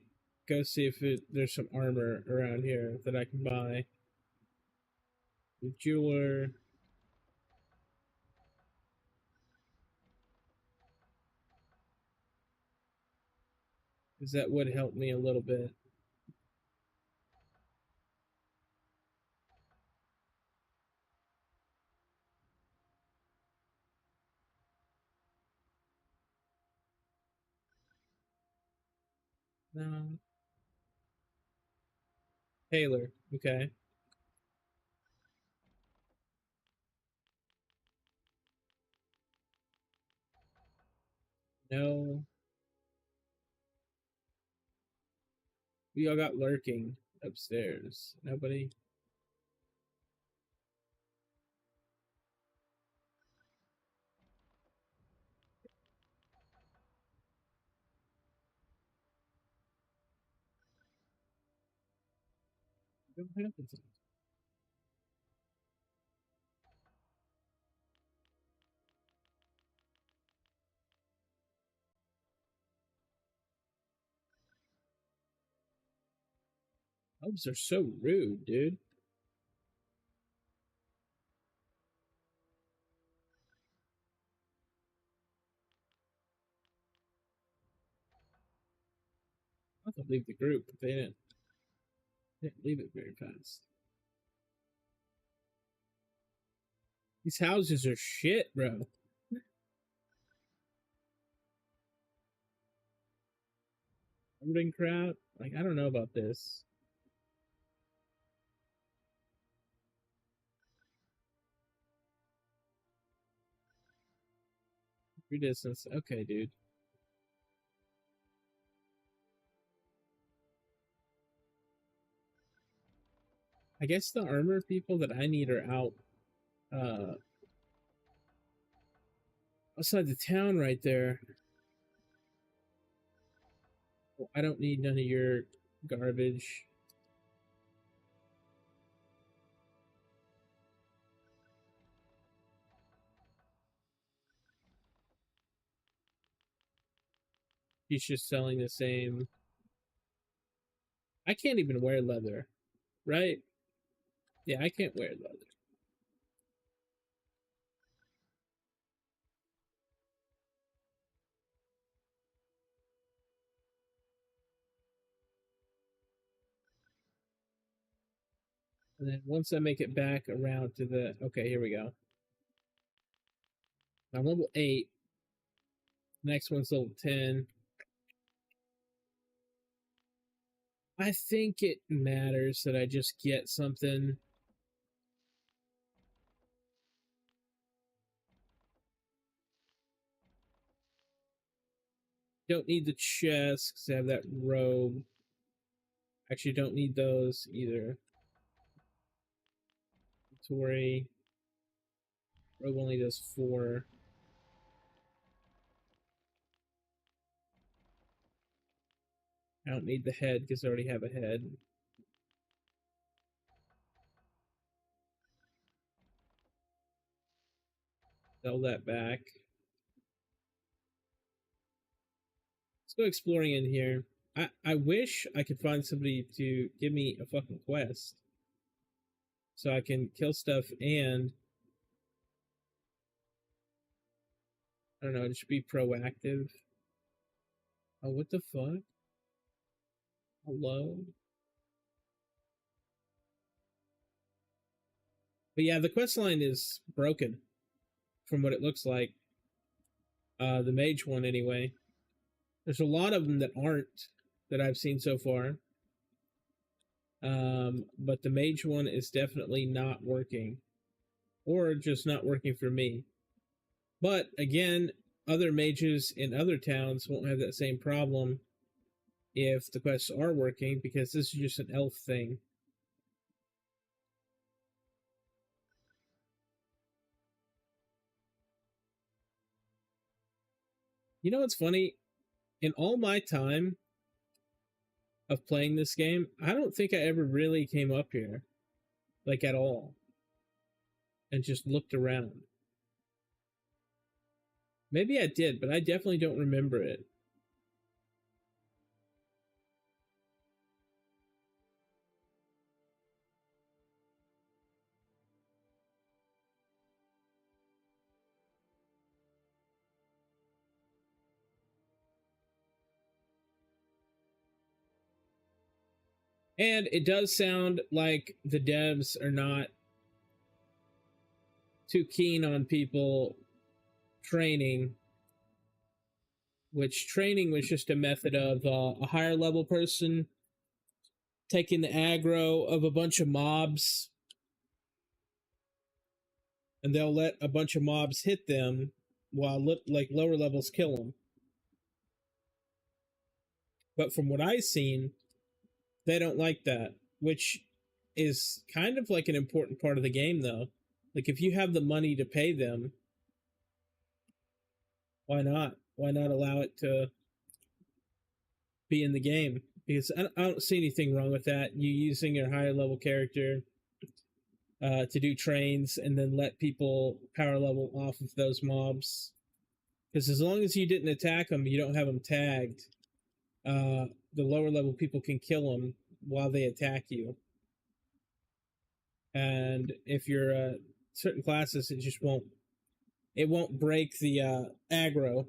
S1: go see if there's some armor around here that I can buy. The jeweler. Because that would help me a little bit. No. Taylor. Okay. No. We all got lurking upstairs. Nobody. What happened to them? Elves are so rude, dude. I thought leave the group, but they didn't leave it very fast. These houses are shit, bro. Hoarding crap. Like, I don't know about this. Your distance. Okay, dude. I guess the armor people that I need are out uh outside the town right there. Well, I don't need none of your garbage. He's just selling the same. I can't even wear leather, right? Yeah, I can't wear leather. And then once I make it back around to the okay, here we go. I'm level 8. Next one's level 10. I think it matters that I just get something. Don't need the chest because I have that robe. Actually, don't need those either. Inventory. Robe only does 4. I don't need the head because I already have a head. Sell that back. Let's go exploring in here. I wish I could find somebody to give me a fucking quest so I can kill stuff and I don't know, just be proactive. Oh, what the fuck? Hello? But yeah, the quest line is broken from what it looks like. The mage one, anyway. There's a lot of them that aren't that I've seen so far. But the mage one is definitely not working, or just not working for me. But again, other mages in other towns won't have that same problem if the quests are working, because this is just an elf thing. You know what's funny? In all my time of playing this game, I don't think I ever really came up here, like at all, and just looked around. Maybe I did, but I definitely don't remember it. And it does sound like the devs are not too keen on people training, which training was just a method of a higher level person taking the aggro of a bunch of mobs, and they'll let a bunch of mobs hit them while like lower levels kill them. But from what I've seen, they don't like that, which is kind of like an important part of the game, though. Like, if you have the money to pay them, why not? Why not allow it to be in the game? Because I don't see anything wrong with that. You using your higher level character to do trains and then let people power level off of those mobs. Because as long as you didn't attack them, you don't have them tagged. The lower level people can kill them while they attack you. And if you're certain classes, it just won't. It won't break the aggro.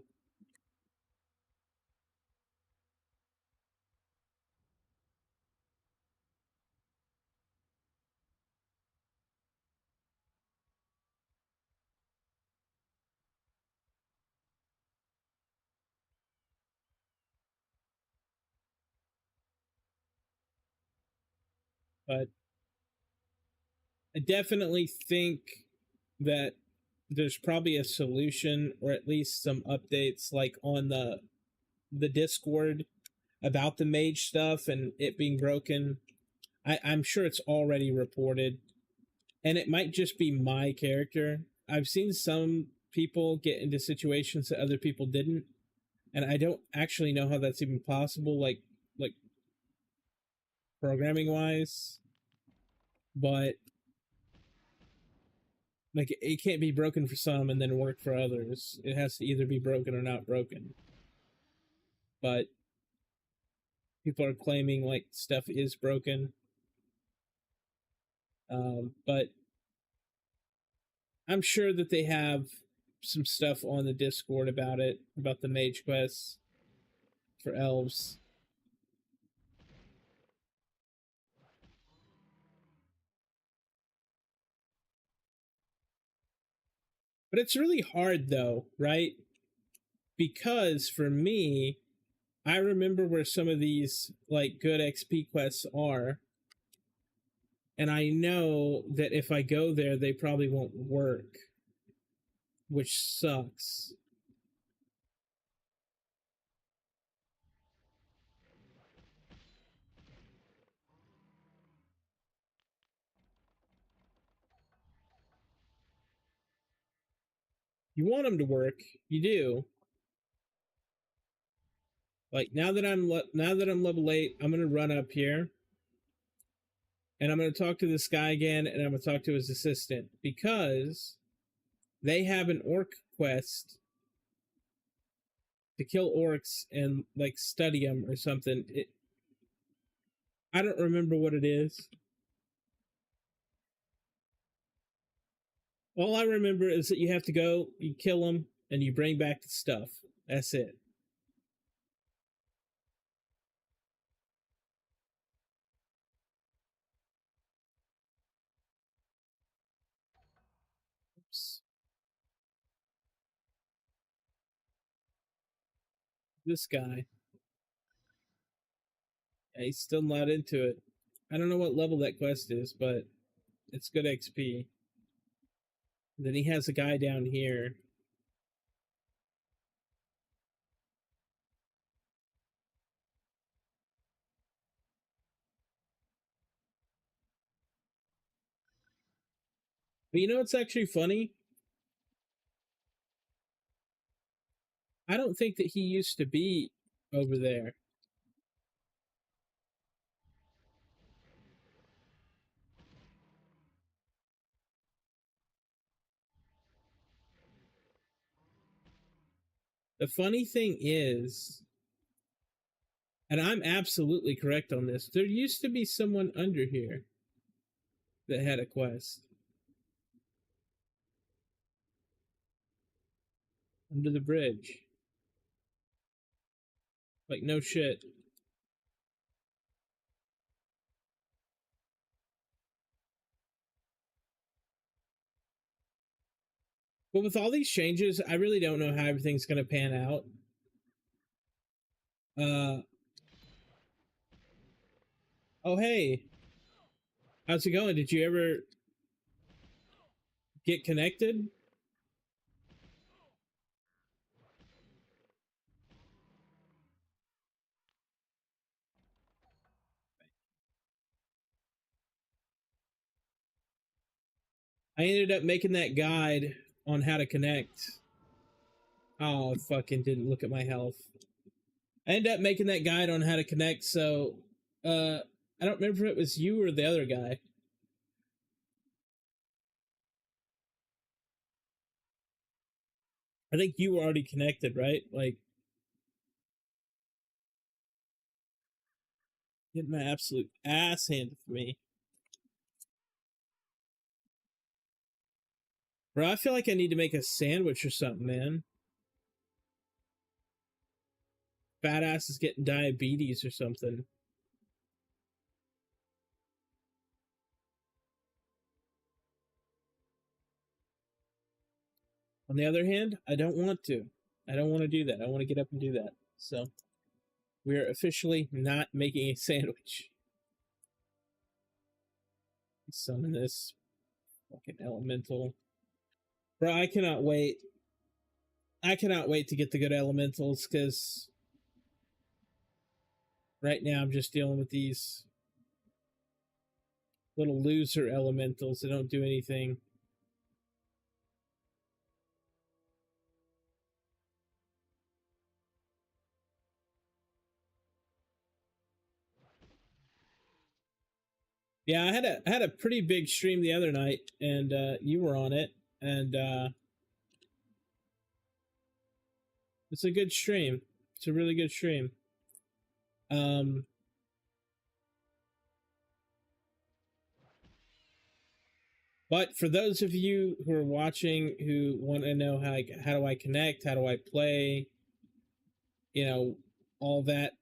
S1: But I definitely think that there's probably a solution, or at least some updates, like on the Discord about the mage stuff and it being broken. I'm sure it's already reported, and it might just be my character. I've seen some people get into situations that other people didn't, and I don't actually know how that's even possible, like programming wise. But like, it can't be broken for some and then work for others. It has to either be broken or not broken. But people are claiming like stuff is broken. But I'm sure that they have some stuff on the Discord about it, about the mage quests for elves. But it's really hard though, right? Because for me, I remember where some of these like good XP quests are, and I know that if I go there, they probably won't work, which sucks. You want them to work, you do. Like, now that I'm level 8, I'm gonna run up here, and I'm gonna talk to this guy again, and I'm gonna talk to his assistant, because they have an orc quest to kill orcs and like study them or something. I don't remember what it is. All I remember is that you have to go, you kill them, and you bring back the stuff. That's it. Oops. This guy. Yeah, he's still not into it. I don't know what level that quest is, but it's good XP. And then he has a guy down here. But you know what's actually funny? I don't think that he used to be over there. The funny thing is, and I'm absolutely correct on this, there used to be someone under here that had a quest. Under the bridge. Like, no shit. But with all these changes, I really don't know how everything's going to pan out. Oh, hey. How's it going? Did you ever get connected? I ended up making that guide on how to connect. Oh, I fucking didn't look at my health. I ended up making that guide on how to connect, so I don't remember if it was you or the other guy. I think you were already connected, right? Like, getting my absolute ass handed to me. Bro, I feel like I need to make a sandwich or something, man. Fat ass is getting diabetes or something. On the other hand, I don't want to. I don't want to do that. I want to get up and do that. So, we're officially not making a sandwich. Summon this fucking elemental. Bro, I cannot wait. I cannot wait to get the good elementals because right now I'm just dealing with these little loser elementals that don't do anything. Yeah, I had a pretty big stream the other night, and you were on it, and it's a good stream. It's a really good stream. Um, but for those of you who are watching who want to know how do I connect, how do I play, you know, all that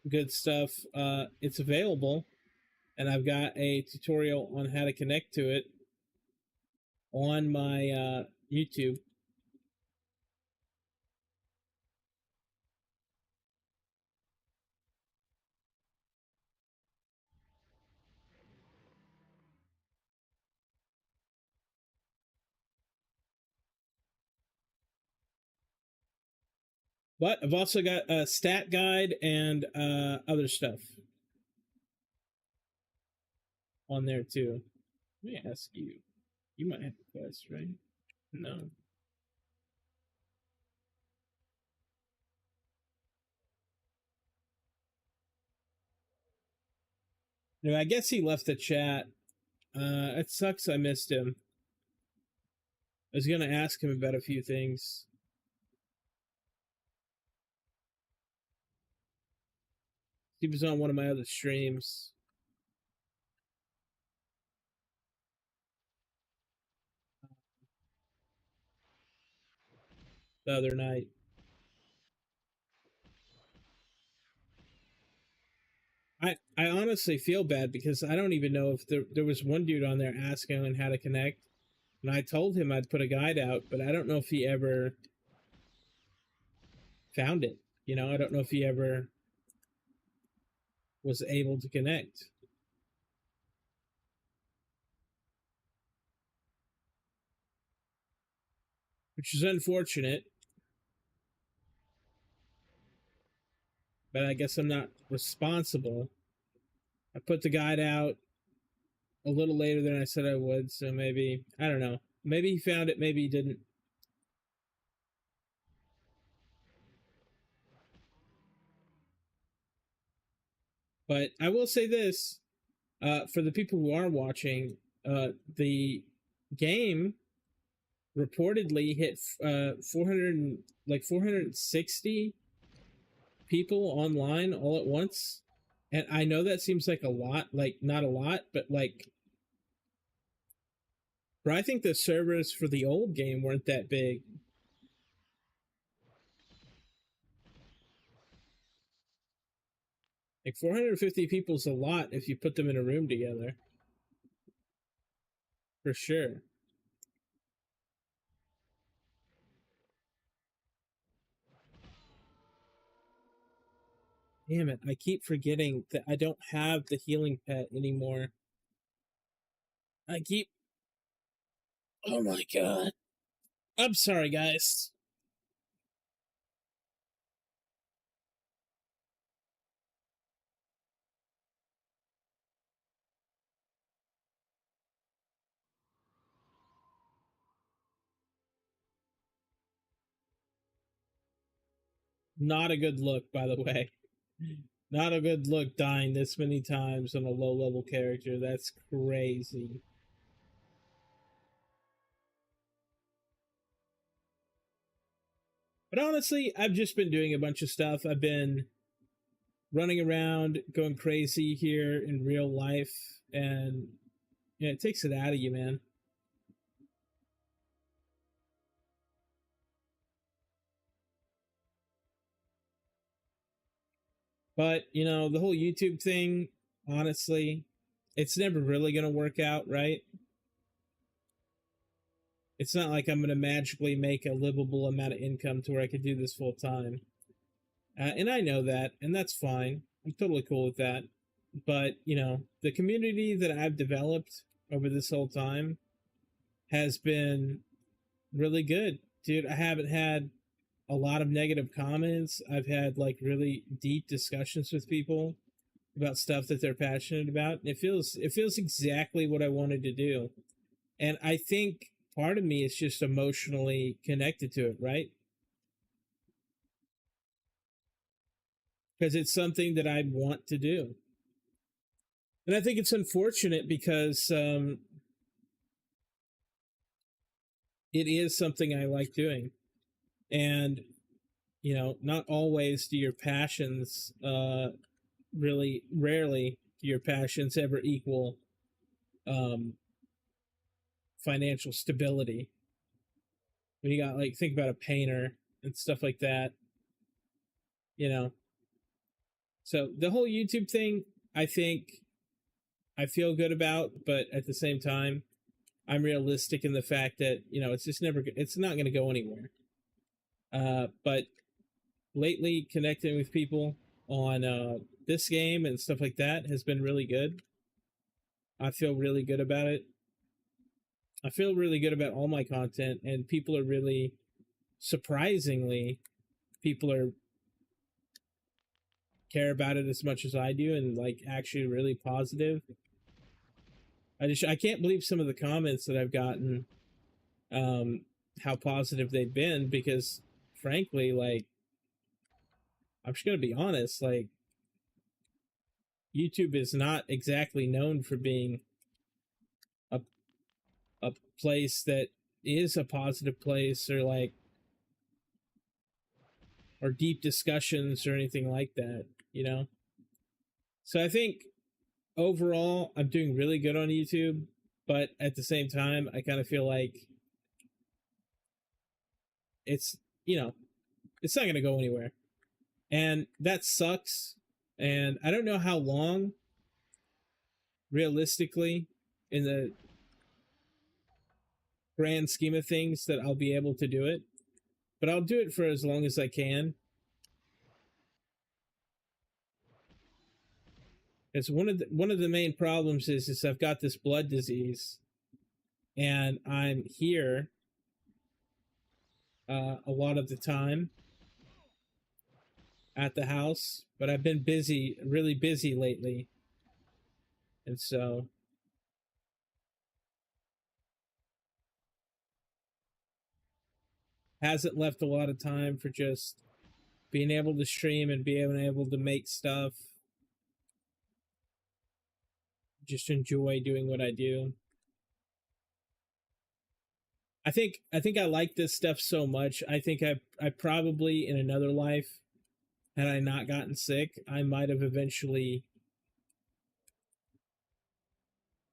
S1: good stuff, it's available, and I've got a tutorial on how to connect to it on my YouTube. But I've also got a stat guide and other stuff on there too. Let me ask you. You might have a quest, right? No. No, I guess he left the chat. It sucks I missed him. I was gonna ask him about a few things. He was on one of my other streams the other night. I honestly feel bad because I don't even know if there was one dude on there asking on how to connect, and I told him I'd put a guide out, but I don't know if he ever found it. You know, I don't know if he ever was able to connect, which is unfortunate. But I guess I'm not responsible. I put the guide out a little later than I said I would, so maybe I don't know. Maybe he found it, maybe he didn't. But I will say this: for the people who are watching, the game reportedly hit 400 like 460 people online all at once, and I know that seems like a lot, like not a lot, but like, bro, I think the servers for the old game weren't that big. Like 450 people is a lot if you put them in a room together, for sure. Damn it, I keep forgetting that I don't have the healing pet anymore. I keep. Oh my god. I'm sorry, guys. Not a good look, by the way. Not a good look dying this many times on a low level character. That's crazy. But honestly, I've just been doing a bunch of stuff. I've been running around, going crazy here in real life, and yeah, it takes it out of you, man. But, you know, the whole YouTube thing, honestly, it's never really going to work out, right? It's not like I'm going to magically make a livable amount of income to where I could do this full time. And I know that, and that's fine. I'm totally cool with that. But, you know, the community that I've developed over this whole time has been really good. Dude, I haven't had a lot of negative comments. I've had like really deep discussions with people about stuff that they're passionate about. And it feels exactly what I wanted to do. And I think part of me is just emotionally connected to it, right? Because it's something that I want to do. And I think it's unfortunate because it is something I like doing. And, you know, not always do your passions, really rarely do your passions ever equal um, financial stability. When you got, like, think about a painter and stuff like that, you know. So the whole YouTube thing, I think I feel good about, but at the same time, I'm realistic in the fact that, you know, it's just never, it's not going to go anywhere. But lately, connecting with people on this game and stuff like that has been really good. I feel really good about it. I feel really good about all my content, and people are really, surprisingly, people are care about it as much as I do, and like actually really positive. I can't believe some of the comments that I've gotten, um, how positive they've been, because frankly, like, I'm just gonna be honest, like, YouTube is not exactly known for being a a place that is a positive place, or like, or deep discussions or anything like that, you know? So I think overall I'm doing really good on YouTube, but at the same time I kind of feel like it's, you know, it's not going to go anywhere. And that sucks. And I don't know how long realistically in the grand scheme of things that I'll be able to do it, but I'll do it for as long as I can. It's one of the main problems is I've got this blood disease, and I'm here a lot of the time at the house, but I've been busy, really busy lately, and so hasn't left a lot of time for just being able to stream and being able to make stuff. Just enjoy doing what I do. I think I like this stuff so much. I think I probably in another life, had I not gotten sick, I might have eventually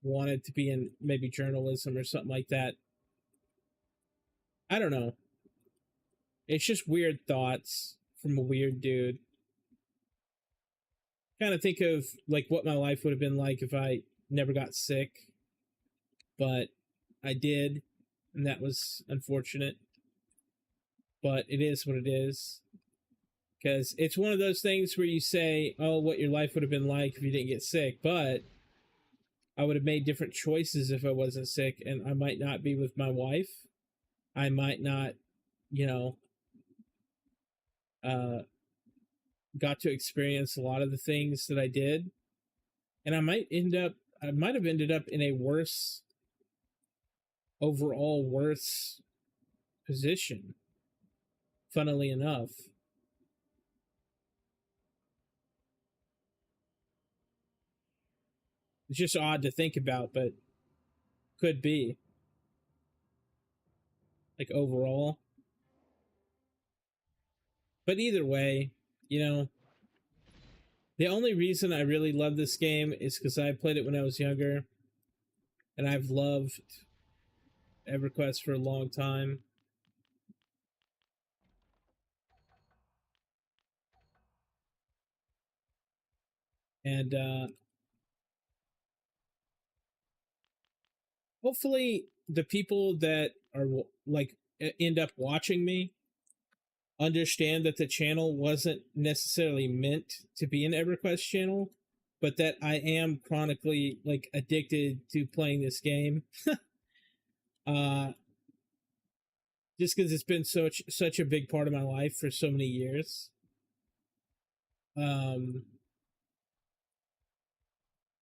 S1: wanted to be in maybe journalism or something like that. I don't know. It's just weird thoughts from a weird dude. Kind of think of like what my life would have been like if I never got sick, but I did, and that was unfortunate. But it is what it is. Because it's one of those things where you say, oh, what your life would have been like if you didn't get sick, but I would have made different choices if I wasn't sick, and I might not be with my wife. I might not, you know, got to experience a lot of the things that I did, and I might have ended up in a worse, overall worse position. Funnily enough, it's just odd to think about, but could be like overall. But either way, you know, the only reason I really love this game is because I played it when I was younger, and I've loved Everquest for a long time. And hopefully, the people that are like end up watching me understand that the channel wasn't necessarily meant to be an EverQuest channel, but that I am chronically like addicted to playing this game. uh just because it's been such a big part of my life for so many years. Um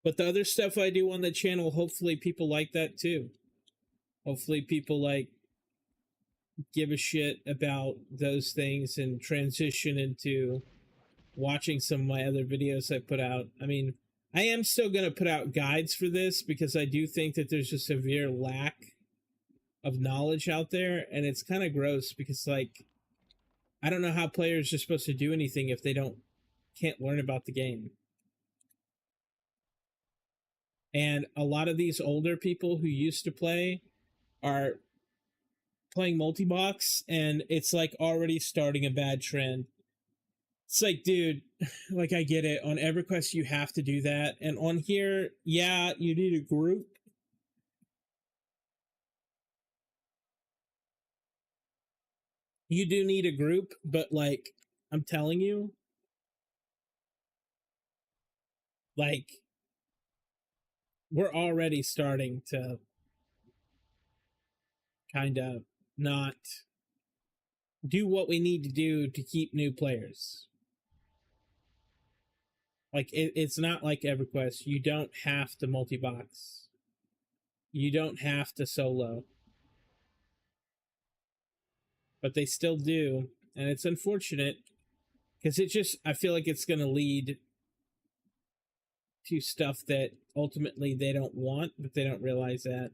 S1: but the other stuff I do on the channel, hopefully people like that too. Hopefully people like give a shit about those things and transition into watching some of my other videos I put out. I mean, I am still going to put out guides for this because I do think that there's a severe lack of knowledge out there, and it's kind of gross because like I don't know how players are supposed to do anything if they can't learn about the game. And a lot of these older people who used to play are playing multi-box, and it's like already starting a bad trend. It's like, dude, like I get it. On EverQuest, you have to do that, and on here, yeah, you need a group. You do need a group, but like, I'm telling you, like, we're already starting to kind of not do what we need to do to keep new players. Like, it's not like EverQuest. You don't have to multi-box. You don't have to solo. But they still do. And it's unfortunate because I feel like it's going to lead to stuff that ultimately they don't want, but they don't realize that.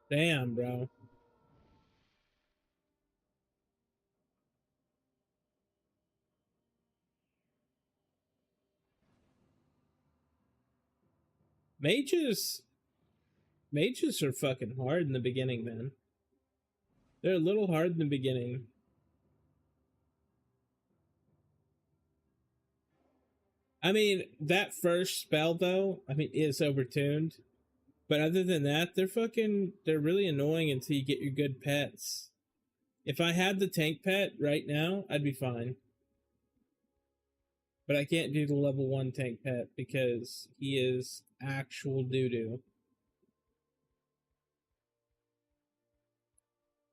S1: Damn, bro. Mages mages are fucking hard in the beginning, man. They're a little hard in the beginning. I mean, that first spell though, I mean, is overtuned. But other than that, they're really annoying until you get your good pets. If I had the tank pet right now, I'd be fine. But I can't do the level 1 tank pet because he is actual doo doo.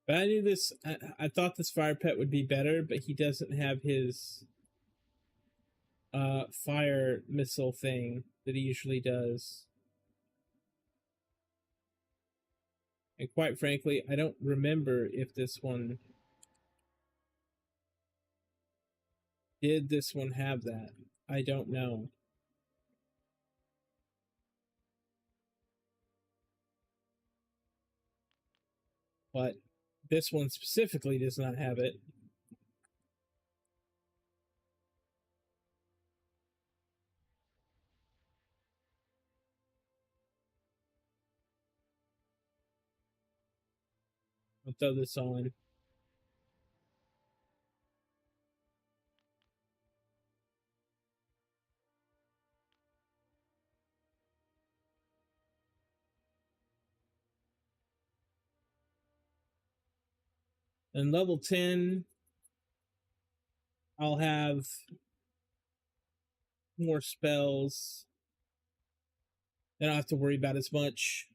S1: But I knew this. I thought this fire pet would be better, but he doesn't have his fire missile thing that he usually does. And quite frankly, I don't remember if this one did this one have that. I don't know. But this one specifically does not have it. I'll throw this on. And level 10, I'll have more spells. I don't have to worry about as much.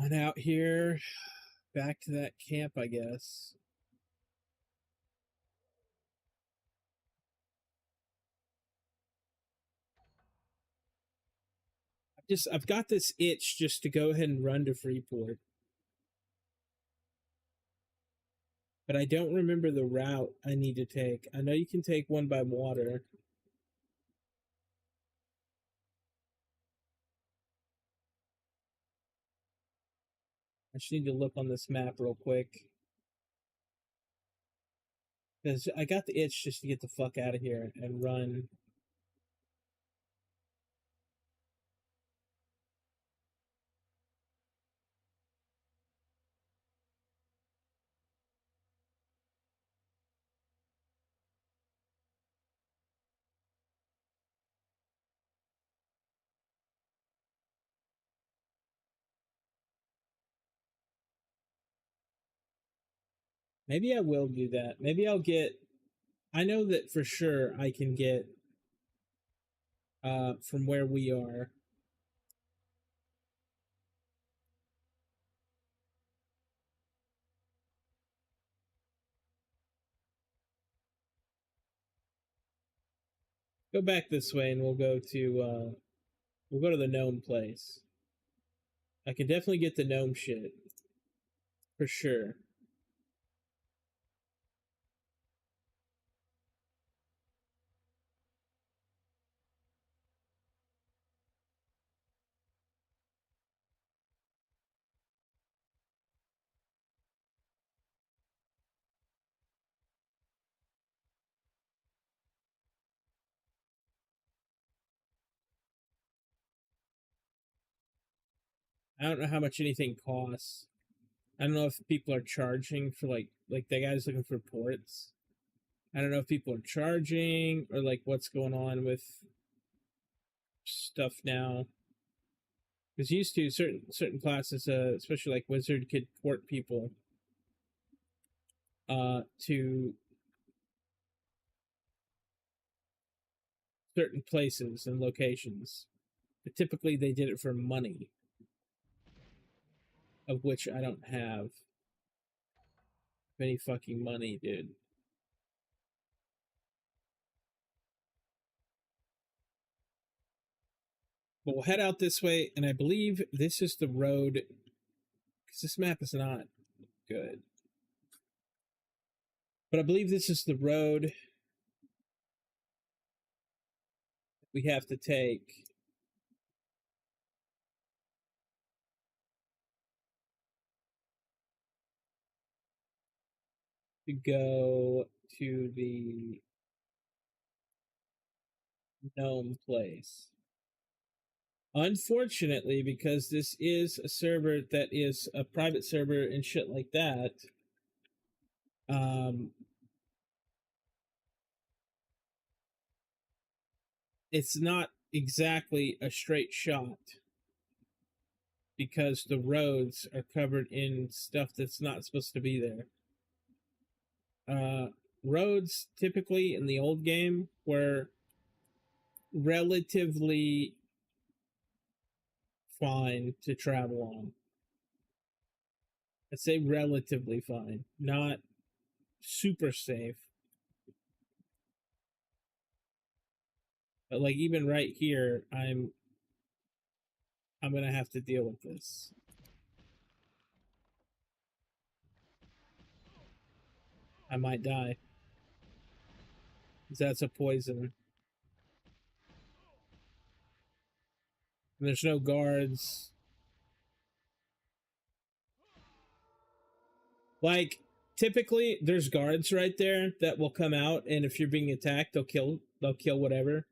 S1: Going out here, back to that camp, I guess. I've got this itch just to go ahead and run to Freeport. But I don't remember the route I need to take. I know you can take one by water. I just need to look on this map real quick. Because I got the itch just to get the fuck out of here and run. Maybe I will do that. Maybe I'll get. I know that for sure I can get from where we are. Go back this way and we'll go to the gnome place. I can definitely get the gnome shit. For sure. I don't know how much anything costs. I don't know if people are charging for like the guy's looking for ports. I don't know if people are charging or like what's going on with stuff now. Because used to certain classes, especially like wizard, could port people to certain places and locations. But typically they did it for money. of which I don't have any fucking money, dude. But we'll head out this way, and I believe this is the road, because this map is not good. But I believe this is the road we have to take to go to the gnome place. Unfortunately, because this is a server that is a private server and shit like that, um, it's not exactly a straight shot because the roads are covered in stuff that's not supposed to be there. Roads typically in the old game were relatively fine to travel on. I'd say relatively fine, not super safe. But like even right here, I'm gonna have to deal with this. I might die. Because that's a poison. And there's no guards. Like, typically there's guards right there that will come out, and if you're being attacked, they'll kill whatever.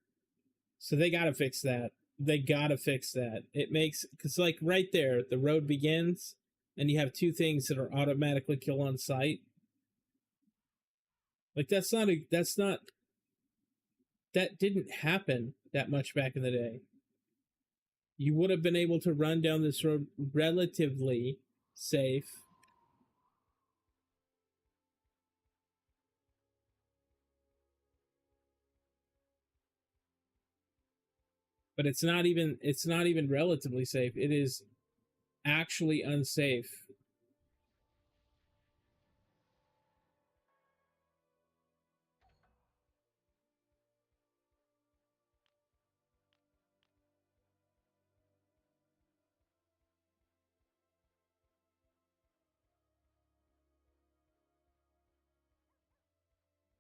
S1: So they gotta fix that. They gotta fix that. It makes, because like right there, the road begins, and you have two things that are automatically kill on sight. Like that didn't happen that much back in the day. You would have been able to run down this road relatively safe. But it's not even relatively safe. It is actually unsafe.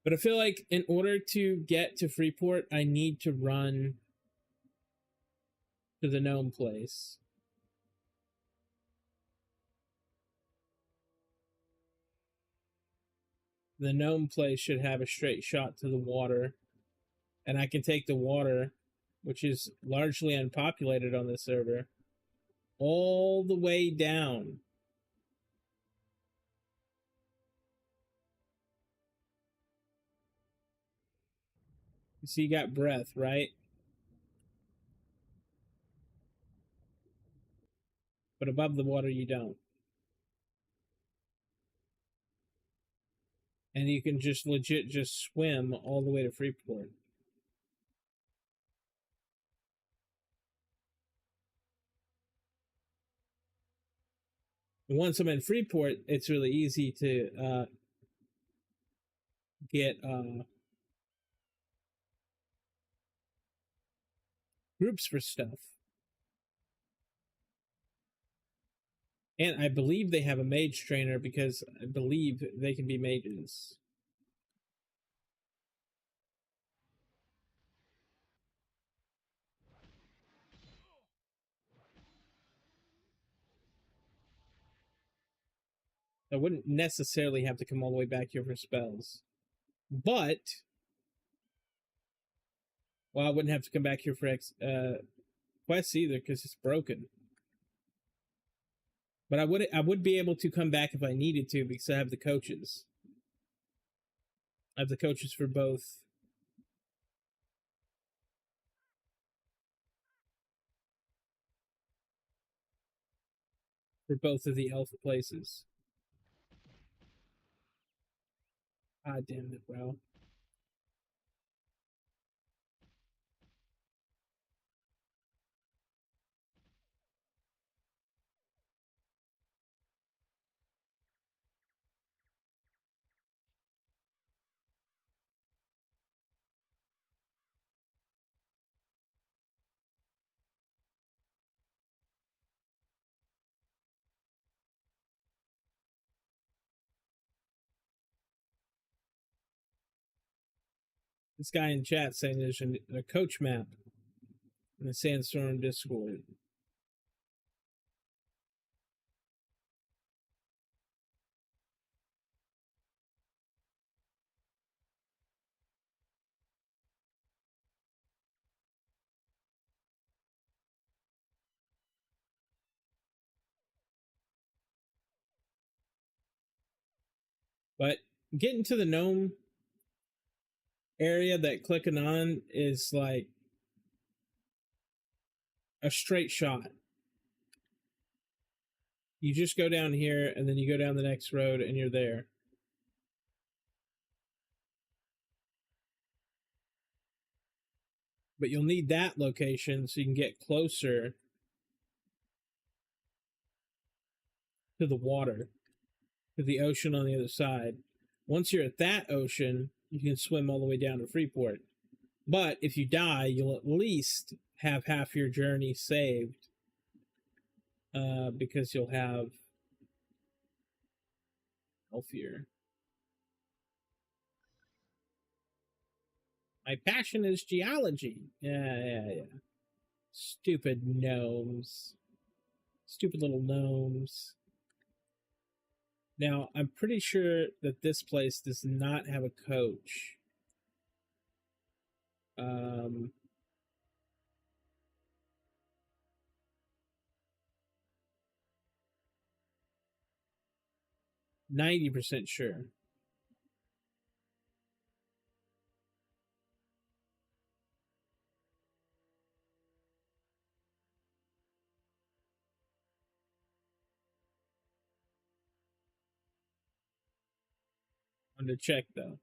S1: But I feel like in order to get to Freeport, I need to run to the gnome place. The gnome place should have a straight shot to the water. And I can take the water, which is largely unpopulated on this server, all the way down. You see, you got breath, right? But above the water, you don't. And you can just legit just swim all the way to Freeport. Once I'm in Freeport, it's really easy to get groups for stuff. And I believe they have a mage trainer because I believe they can be mages. I wouldn't necessarily have to come all the way back here for spells. But, well, I wouldn't have to come back here for quests either because it's broken. But I would be able to come back if I needed to because I have the coaches. I have the coaches for both. For both of the elf places. Ah, damn it, bro. This guy in chat saying there's a coach map in the Sandstorm Discord. But getting to the gnome area that clicking on is like a straight shot. You just go down here and then you go down the next road and you're there. But you'll need that location so you can get closer to the water, to the ocean on the other side. Once you're at that ocean, you can swim all the way down to Freeport. But if you die, you'll at least have half your journey saved, because you'll have healthier. My passion is geology. Yeah. Stupid gnomes. Stupid little gnomes. Now, I'm pretty sure that this place does not have a coach. 90% sure. I'm to check though.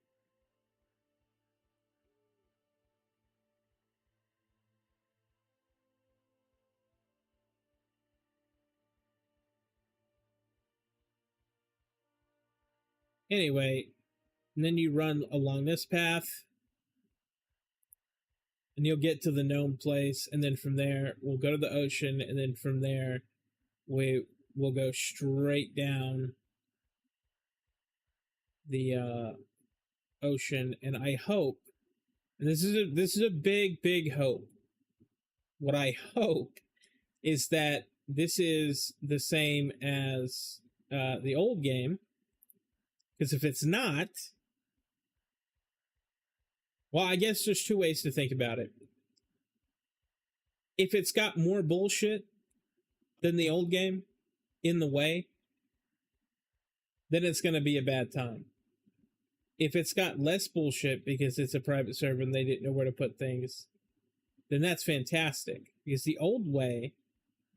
S1: Anyway, and then you run along this path and you'll get to the gnome place, and then from there we'll go to the ocean, and then from there we'll go straight down the ocean. And I hope, and this is a big hope, what I hope is that this is the same as the old game, because if it's not, well, I guess there's two ways to think about it. If it's got more bullshit than the old game in the way, then it's going to be a bad time. If it's got less bullshit because it's a private server and they didn't know where to put things, then that's fantastic. Because the old way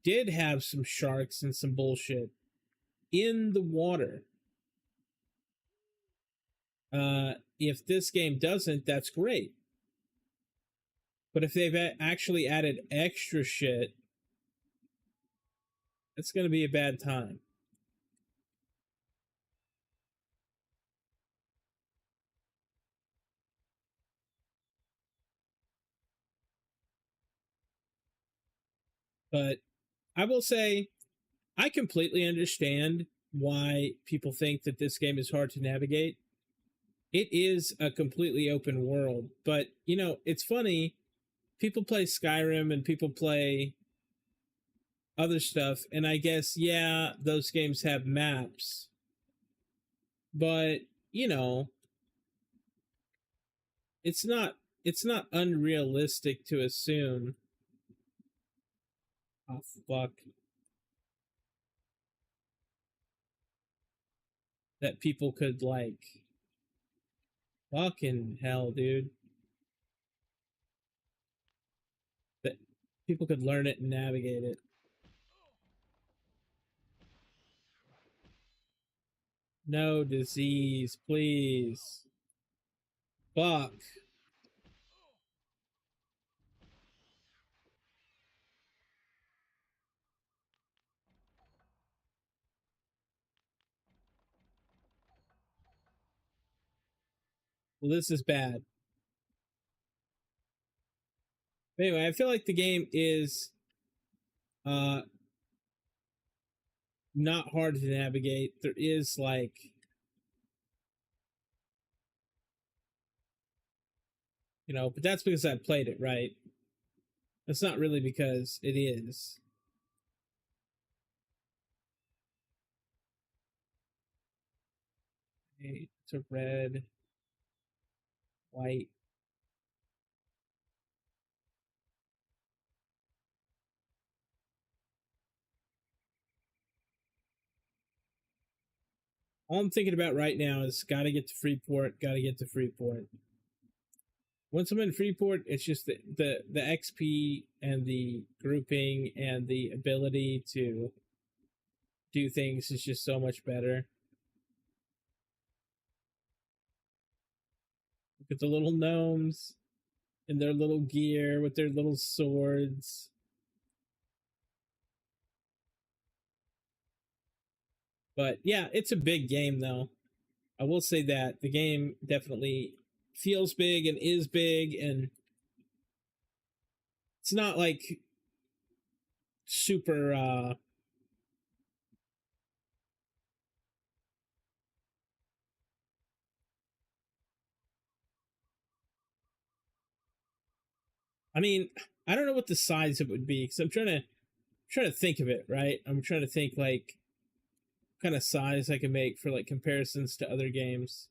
S1: did have some sharks and some bullshit in the water. If this game doesn't, that's great. But if they've actually added extra shit, it's going to be a bad time. But I will say, I completely understand why people think that this game is hard to navigate. It is a completely open world, but you know, it's funny. People play Skyrim and people play other stuff, and I guess, yeah, those games have maps, but you know, it's not unrealistic to assume, oh fuck, that people could, like, fucking hell, dude, that people could learn it and navigate it. No disease, please. Fuck. Well, this is bad. But anyway, I feel like the game is not hard to navigate. There is, like, But that's because I played it, right? That's not really because it is. It's a red, white. All I'm thinking about right now is gotta get to Freeport, gotta get to Freeport. Once I'm in Freeport, it's just the XP and the grouping and the ability to do things is just so much better. Look at the little gnomes in their little gear with their little swords. But yeah, it's a big game though. I will say that the game definitely feels big and is big, and it's not like super I mean, I don't know what the size it would be because I'm trying to think of it, right? I'm trying to think like what kind of size I can make for like comparisons to other games.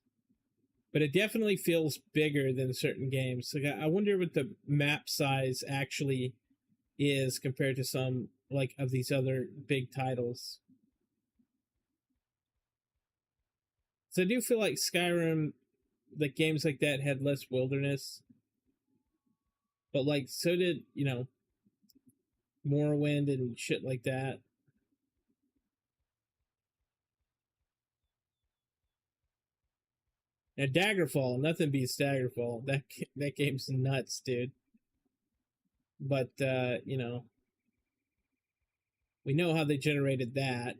S1: But it definitely feels bigger than certain games. Like I wonder what the map size actually is compared to some like of these other big titles. So I do feel like Skyrim, like games like that had less wilderness, but like so did Morrowind and shit like that. And Daggerfall, nothing beats Daggerfall. That game's nuts, dude. But we know how they generated that.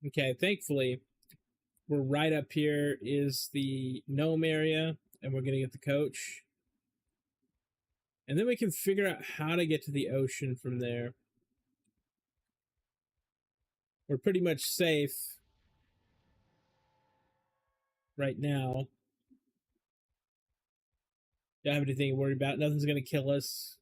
S1: Okay, thankfully, we're right up here is the gnome area, and we're gonna get the coach. And then we can figure out how to get to the ocean from there. We're pretty much safe right now. Don't have anything to worry about. Nothing's gonna kill us.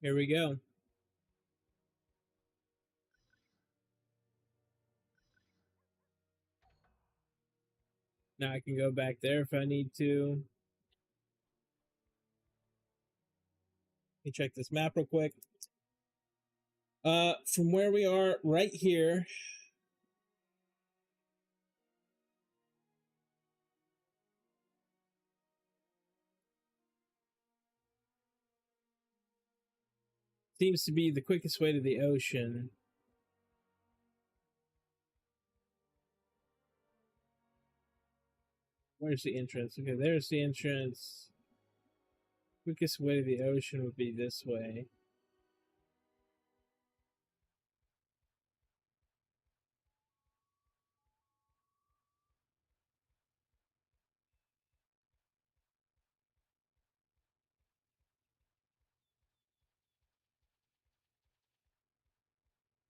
S1: Here we go. Now I can go back there if I need to. Let me check this map real quick. From where we are right here, seems to be the quickest way to the ocean. Where's the entrance? Okay, there's the entrance. Quickest way to the ocean would be this way.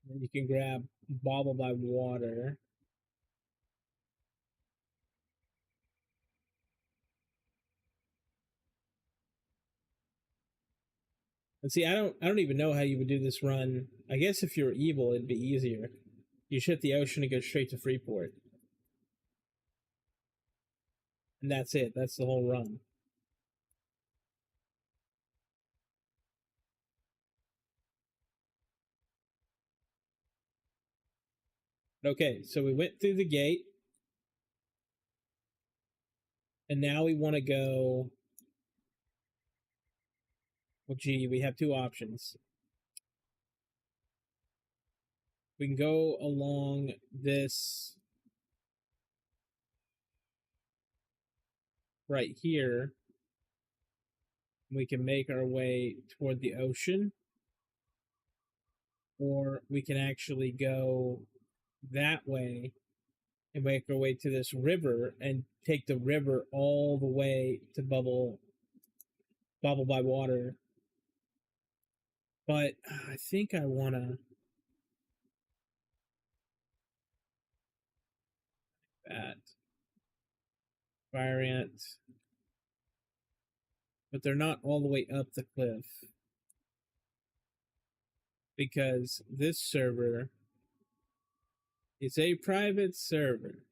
S1: Then you can grab Bobble by Water. And see, I don't even know how you would do this run. I guess if you're evil, it'd be easier. You shoot the ocean and go straight to Freeport, and that's it. That's the whole run. Okay, so we went through the gate, and now we want to go. Well, gee, we have two options. We can go along this right here. We can make our way toward the ocean, or we can actually go that way and make our way to this river and take the river all the way to bubble by water. But I think I want to that fire ant, but they're not all the way up the cliff because this server is a private server.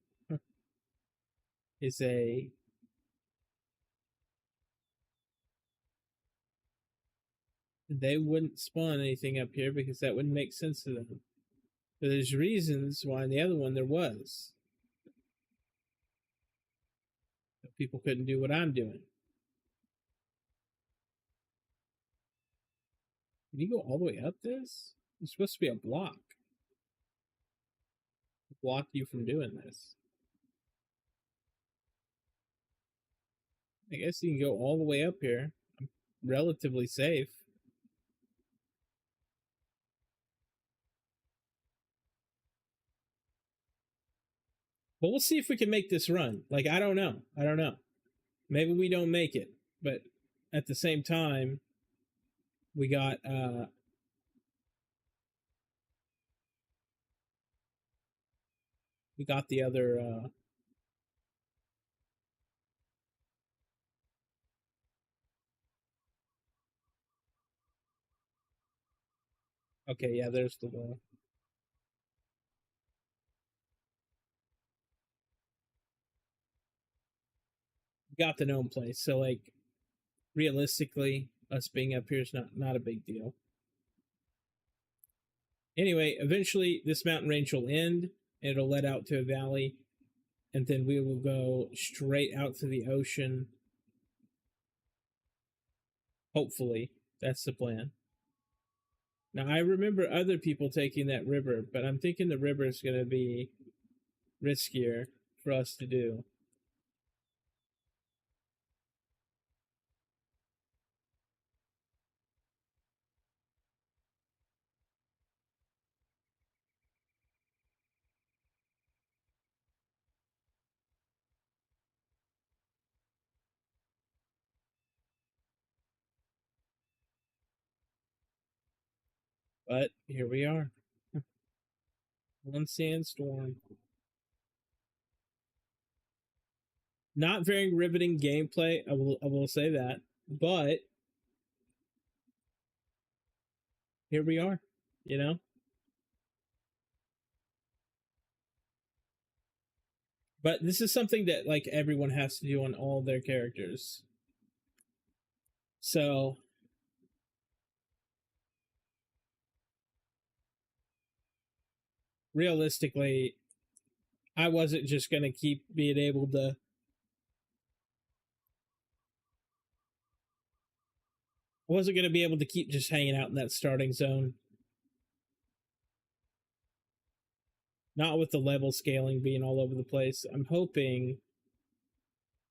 S1: Is a They wouldn't spawn anything up here because that wouldn't make sense to them. But there's reasons why in the other one there was. People couldn't do what I'm doing. Can you go all the way up this? It's supposed to be a block. Block you from doing this. I guess you can go all the way up here. I'm relatively safe. But we'll see if we can make this run. Like, I don't know. Maybe we don't make it. But at the same time, we got the other okay, yeah, there's the wall. We got the gnome place. So like realistically, us being up here is not a big deal. Anyway, eventually this mountain range will end. It'll let out to a valley, and then we will go straight out to the ocean. Hopefully, that's the plan. Now, I remember other people taking that river, but I'm thinking the river is going to be riskier for us to do. But here we are. One sandstorm. Not very riveting gameplay, I will say that. But here we are, you know? But this is something that like everyone has to do on all their characters. So realistically, I wasn't just gonna keep being able to wasn't gonna be able to keep just hanging out in that starting zone. Not with the level scaling being all over the place. I'm hoping,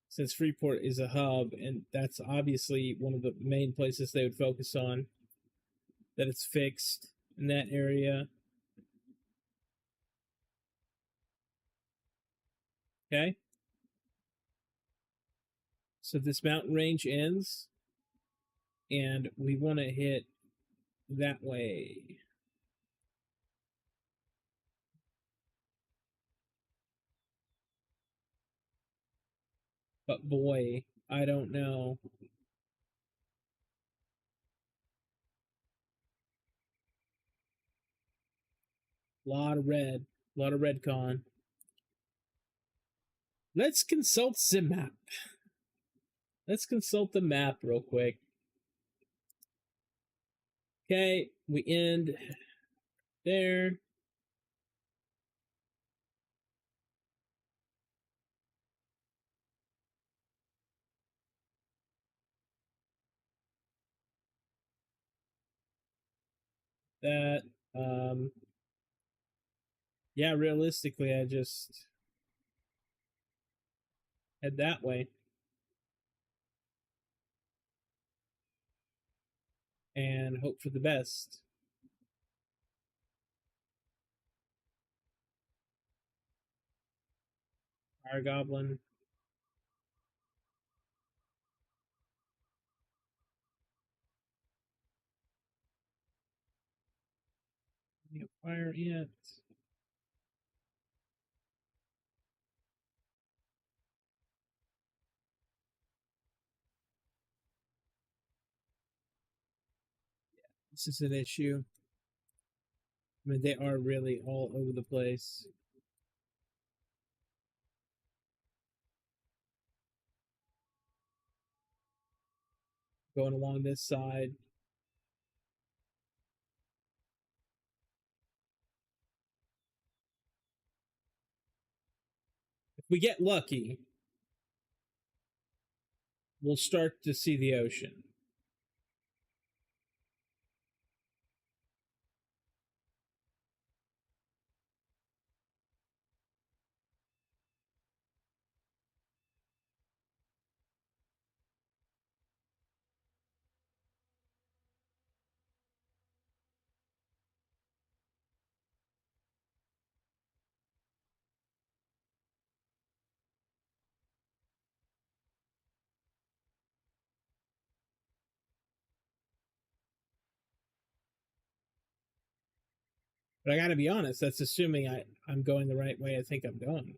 S1: since Freeport is a hub, and that's obviously one of the main places they would focus on, that it's fixed in that area. Okay. So this mountain range ends, and we want to hit that way. But boy, I don't know. A lot of red. A lot of red con. Let's consult the map. Let's consult the map real quick. Okay, we end there. That Yeah, realistically, I just head that way and hope for the best. Fire Goblin. Fire Ant. This is an issue. I mean, they are really all over the place. Going along this side. If we get lucky, we'll start to see the ocean. But I got to be honest, that's assuming I'm going the right way I think I'm going.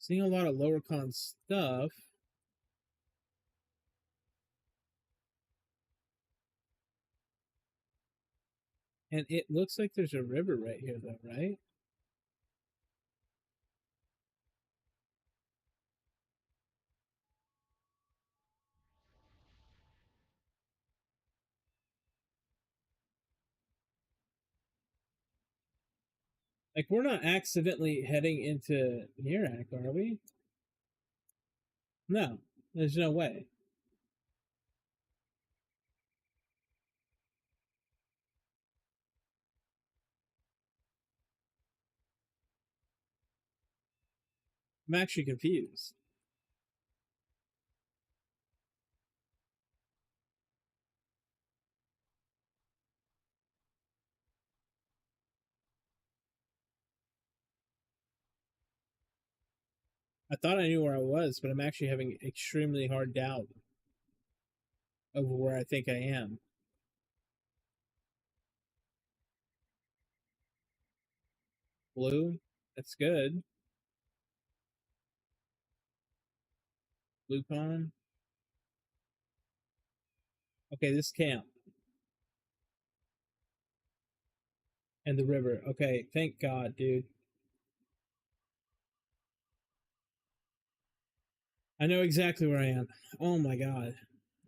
S1: Seeing a lot of lower con stuff. And it looks like there's a river right here, though, right? Like, we're not accidentally heading into Nirak, are we? No, there's no way. I'm actually confused. I thought I knew where I was, but I'm actually having extremely hard doubt over where I think I am. Blue, that's good. Blue pond. Okay, this camp and the river. Okay, thank God, dude. I know exactly where I am. Oh my God,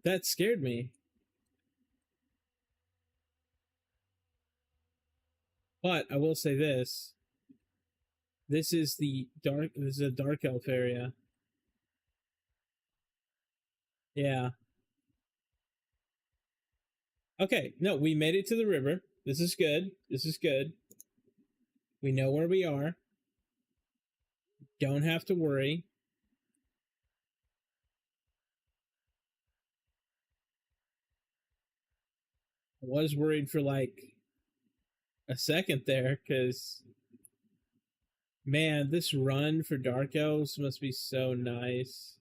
S1: that scared me. But I will say this: this is the dark. This is a dark elf area. Yeah. Okay. No, we made it to the river. This is good. This is good. We know where we are. Don't have to worry. I was worried for like a second there because, man, this run for dark elves must be so nice.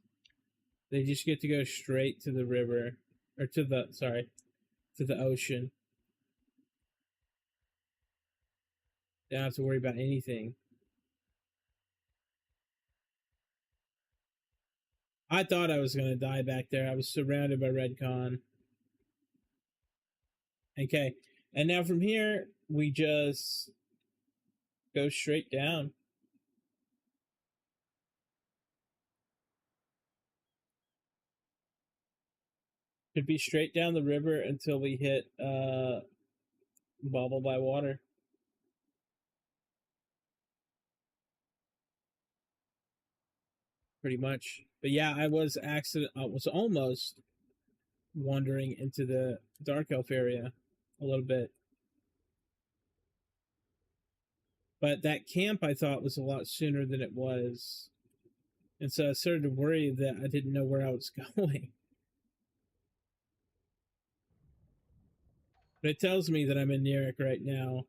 S1: They just get to go straight to the river, or to the, sorry, to the ocean. They don't have to worry about anything. I thought I was going to die back there. I was surrounded by red con. Okay. And now from here, we just go straight down. Could be straight down the river until we hit Bobble by Water. Pretty much. But yeah, I was almost wandering into the Dark Elf area a little bit. But that camp I thought was a lot sooner than it was. And so I started to worry that I didn't know where I was going. But it tells me that I'm in Neric right now.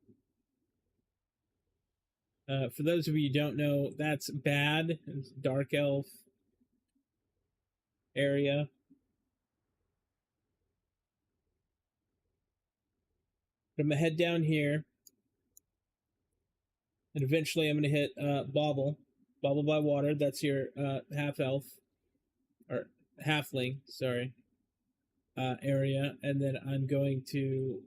S1: For those of you who don't know, that's bad. It's Dark Elf area. But I'm going to head down here. And eventually I'm going to hit Bobble by Water. That's your half elf. Or halfling, sorry. Area. And then I'm going to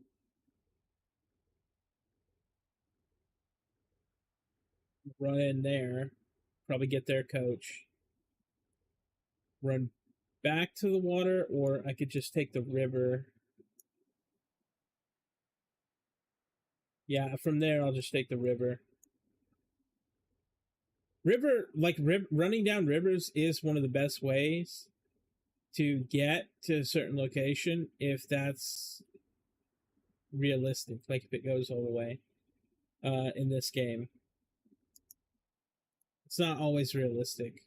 S1: run in there. Probably get their coach. Run back to the water, or I could just take the river. Yeah, from there I'll just take the river. Running down rivers is one of the best ways to get to a certain location if that's realistic, like if it goes all the way in this game. It's not always realistic.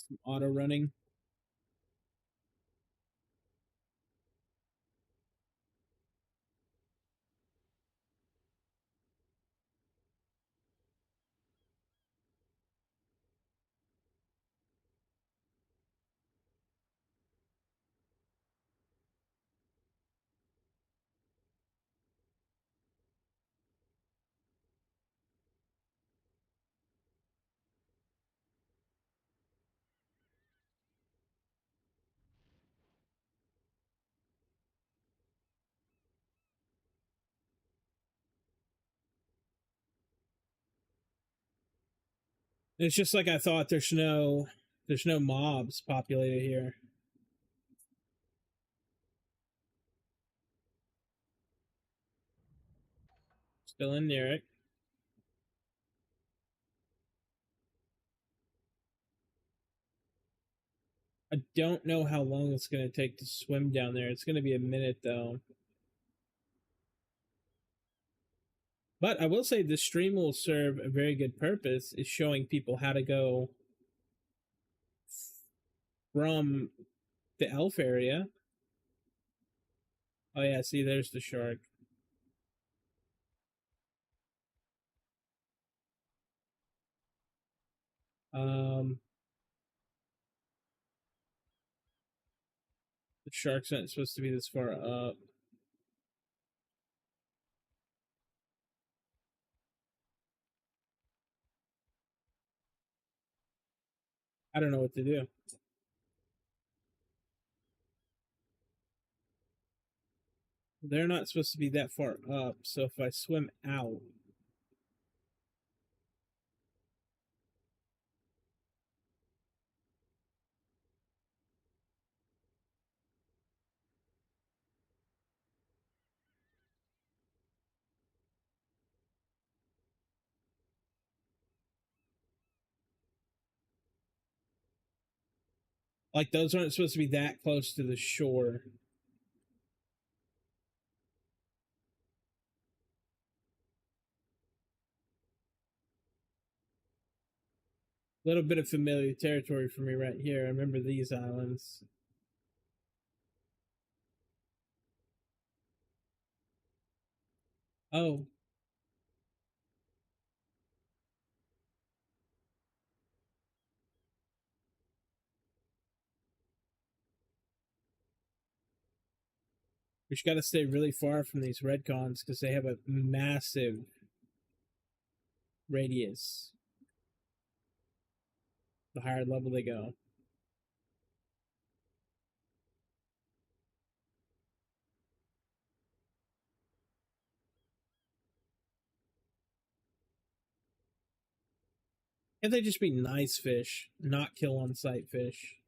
S1: Some auto running. It's just like I thought. There's no mobs populated here. Still in near it. I don't know how long it's going to take to swim down there. It's going to be a minute though. But I will say this stream will serve a very good purpose, is showing people how to go from the elf area. Oh yeah, see there's the shark. The shark's not supposed to be this far up. I don't know what to do. They're not supposed to be that far up, so if I swim out, like those aren't supposed to be that close to the shore. A little bit of familiar territory for me right here. I remember these islands. Oh. We just got to stay really far from these redcons because they have a massive radius. the higher level they go. Can't they just be nice fish, not kill on sight fish?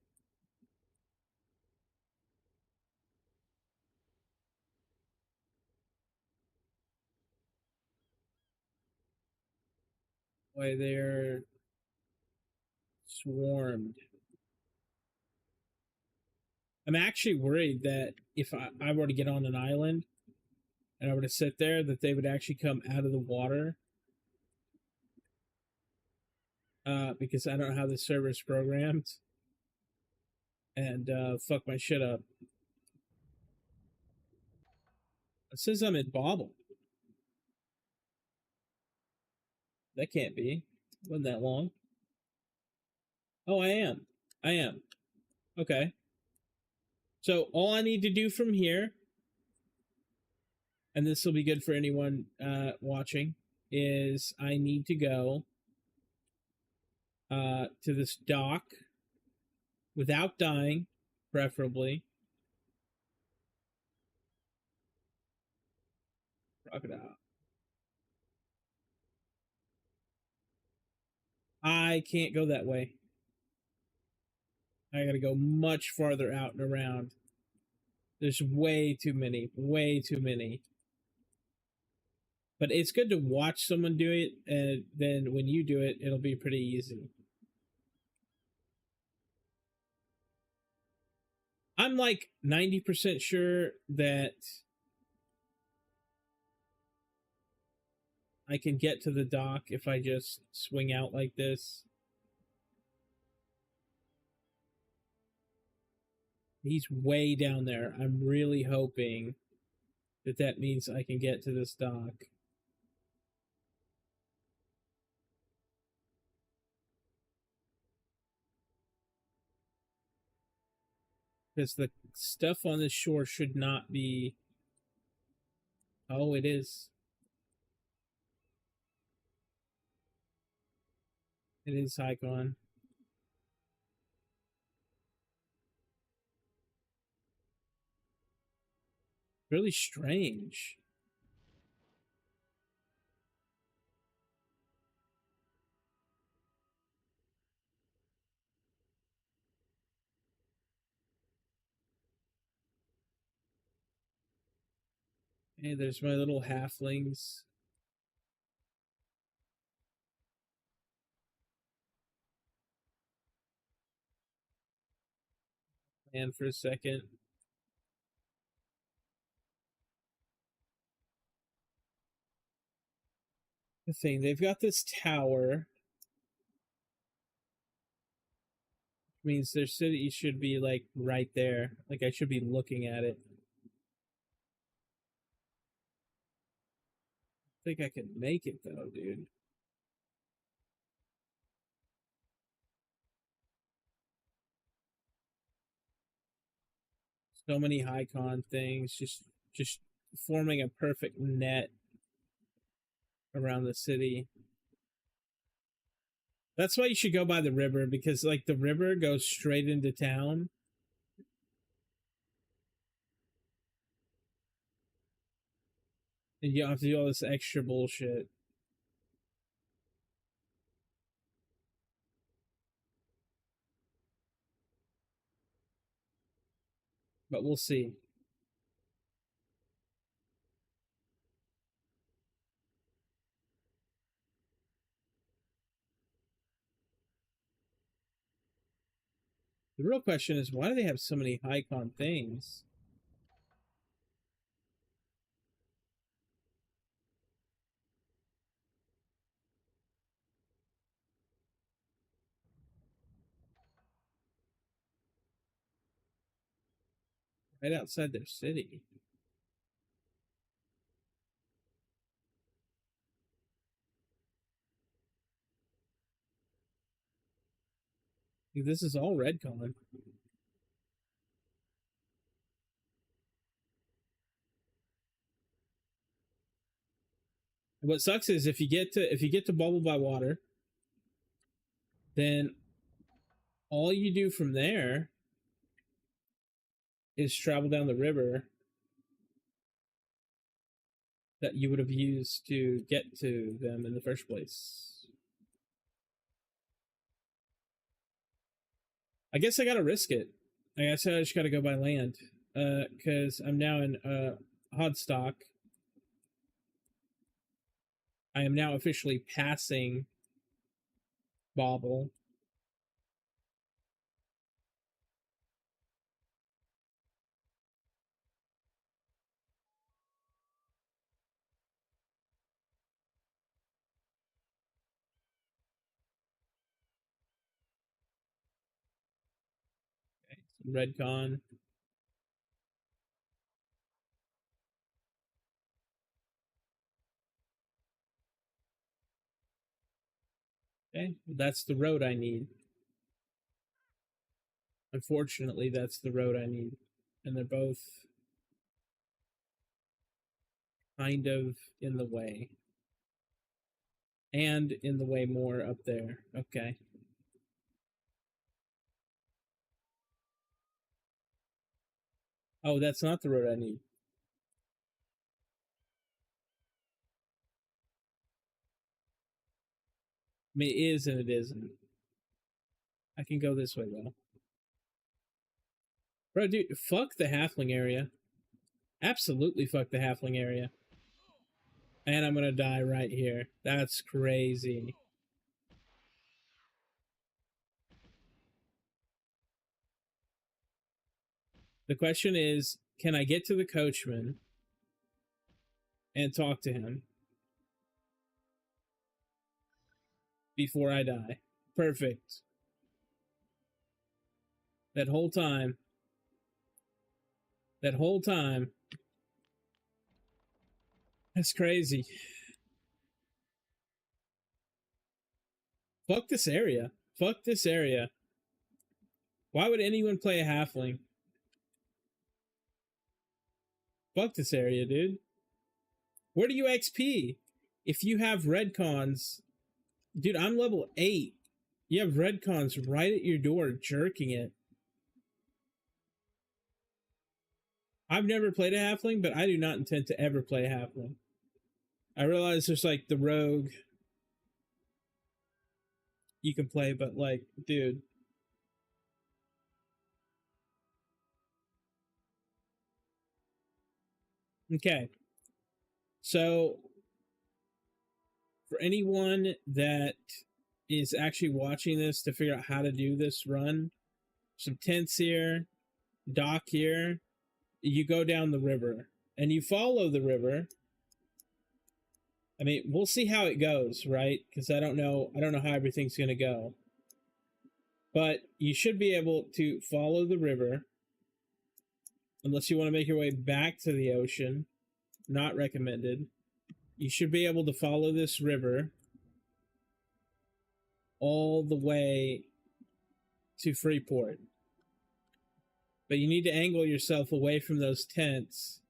S1: Why they're swarmed. I'm actually worried that if I were to get on an island and I were to sit there, that they would actually come out of the water. Because I don't know how the server's programmed and fuck my shit up. It says I'm at Bobble. That can't be. Wasn't that long? Oh, I am. I am. Okay. So all I need to do from here, and this will be good for anyone watching, is I need to go to this dock without dying, preferably. Crocodile. I can't go that way. I gotta go much farther out and around. There's way too many. Way too many. But it's good to watch someone do it, and then when you do it, it'll be pretty easy. I'm like 90% sure that I can get to the dock if I just swing out like this. He's way down there. I'm really hoping that that means I can get to this dock. Because the stuff on this shore should not be... Oh, it is. It is Icon. Really strange. Hey, there's my little halflings. And for a second. The thing, they've got this tower. Which means their city should be like right there. Like I should be looking at it. I think I can make it though, dude. So many high con things, just forming a perfect net around the city. That's why you should go by the river, because like the river goes straight into town. And you don't have to do all this extra bullshit. But we'll see. The real question is, why do they have so many high con things? Right outside their city. Dude, this is all red con. What sucks is if you get to Bubble by Water, then all you do from there is travel down the river that you would have used to get to them in the first place. I guess I gotta risk it. I guess I just gotta go by land. Because I'm now in Hodstock. I am now officially passing Bobble. Redcon. Okay, that's the road I need. Unfortunately, that's the road I need. And they're both kind of in the way. And in the way more up there. Okay. Oh, that's not the road I need. I mean, it is and it isn't. I can go this way, though. Bro, dude, fuck the halfling area. Absolutely fuck the halfling area. And I'm gonna die right here. That's crazy. The question is, can I get to the coachman and talk to him before I die? Perfect. That whole time. That's crazy. Fuck this area. Fuck this area. Why would anyone play a halfling? Fuck this area, dude. Where do you XP? If you have red cons, dude, I'm level 8. You have red cons right at your door, jerking it. I've never played a halfling, but I do not intend to ever play a halfling. I realize there's like the rogue you can play, but like, dude. Okay. So, for anyone that is actually watching this to figure out how to do this run, some tents here, dock here, you go down the river and you follow the river. I mean, we'll see how it goes, right? Because I don't know how everything's going to go. But you should be able to follow the river, unless you want to make your way back to the ocean. Not recommended. You should be able to follow this river all the way to Freeport. But you need to angle yourself away from those tents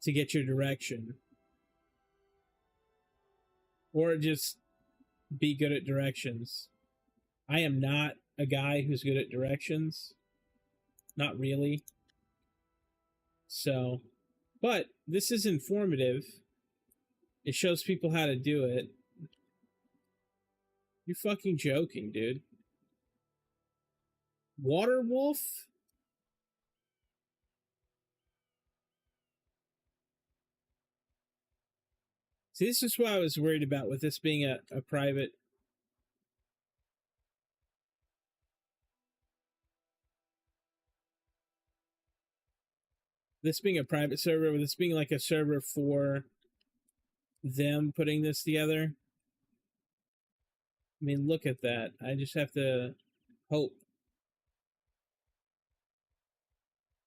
S1: to get your direction. Or just be good at directions. I am not a guy who's good at directions. Not really. So, but this is informative. It shows people how to do it. You're fucking joking, dude. Water wolf? See, this is what I was worried about with this being a private. This being a private server, with this being like a server for them putting this together. I mean, look at that. I just have to hope.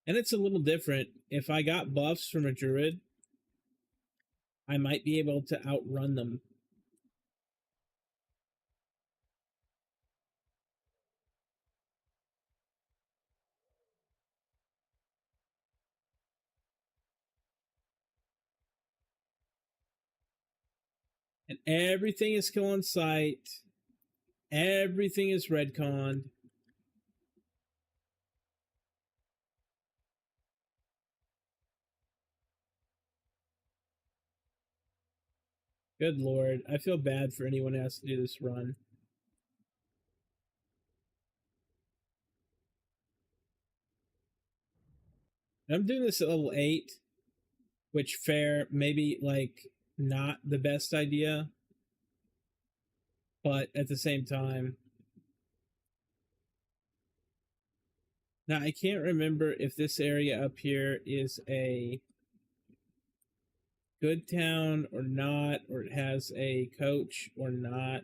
S1: And it's a little different. If I got buffs from a druid, I might be able to outrun them. And everything is still on site. Everything is redconned. Good lord. I feel bad for anyone who has to do this run. I'm doing this at level 8, which fair, maybe like not the best idea, but at the same time. Now, I can't remember if this area up here is a good town or not, or it has a coach or not.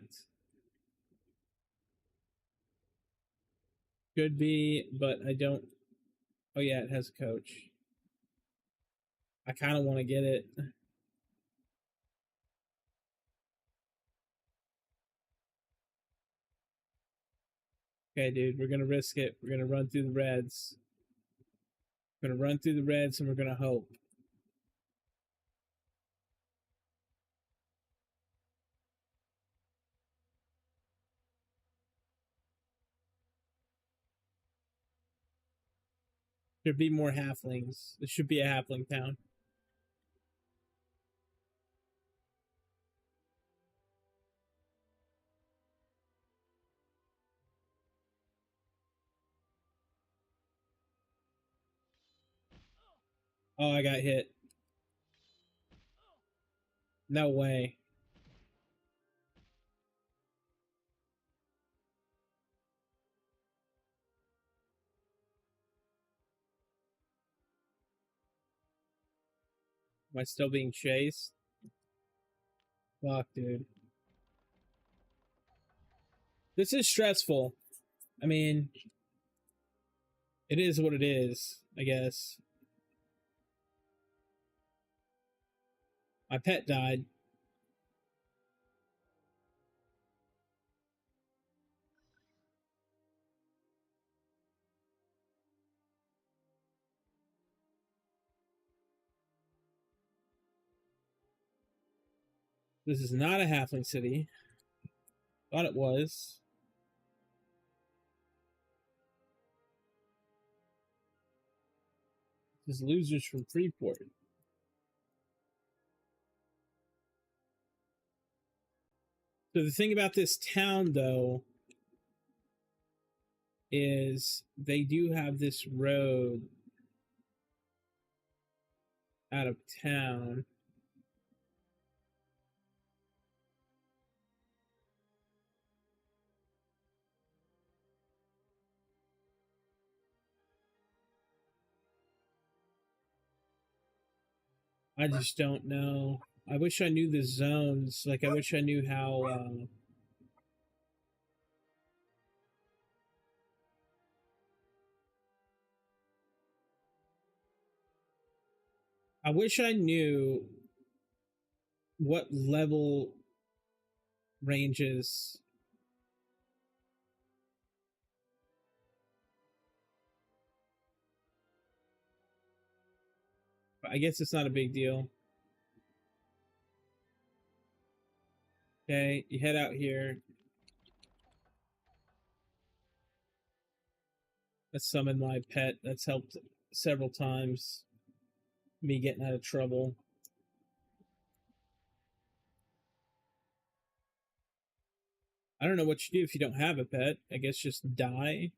S1: Could be, but I don't. Oh, yeah, it has a coach. I kind of want to get it. Okay, dude, we're going to risk it. We're going to run through the reds. We're going to run through the reds and we're going to hope. There'd be more halflings. This should be a halfling town. Oh, I got hit. No way. Am I still being chased? Fuck, dude. This is stressful. I mean, it is what it is, I guess. My pet died. This is not a halfling city. Thought it was. This is losers from Freeport. So the thing about this town, though, is they do have this road out of town. I just don't know. I wish I knew the zones. Like, I wish I knew how. I wish I knew what level ranges. I guess it's not a big deal. Okay, you head out here. Let's summon my pet. That's helped several times. Me getting out of trouble. I don't know what you do if you don't have a pet. I guess just die.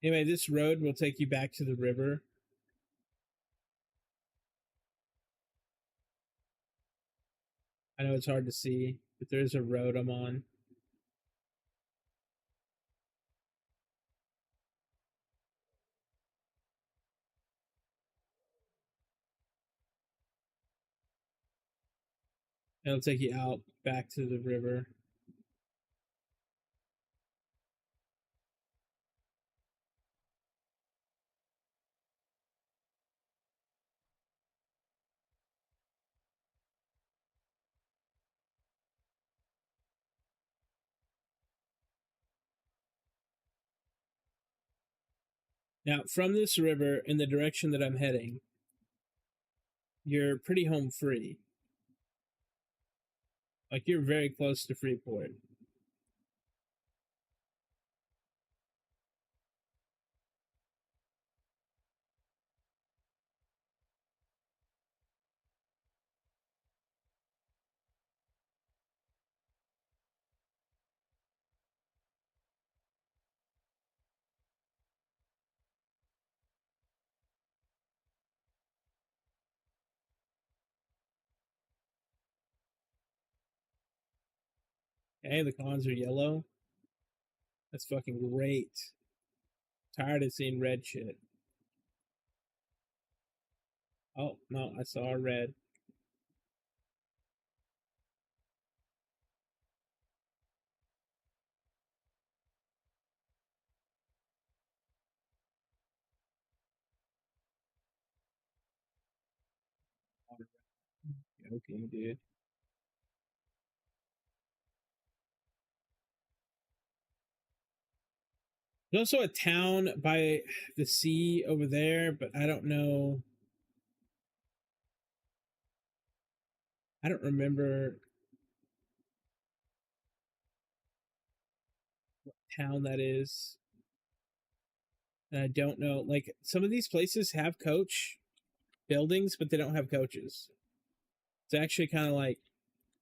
S1: Anyway, this road will take you back to the river. I know it's hard to see, but there's a road I'm on. It'll take you out back to the river. Now, from this river in the direction that I'm heading, you're pretty home free. Like, you're very close to Freeport. Hey, the cons are yellow. That's fucking great. Tired of seeing red shit. Oh, no, I saw a red. Joking, dude. There's also a town by the sea over there, but I don't know. I don't remember town that is. And I don't know. Like, some of these places have coach buildings, but they don't have coaches. It's actually kind of like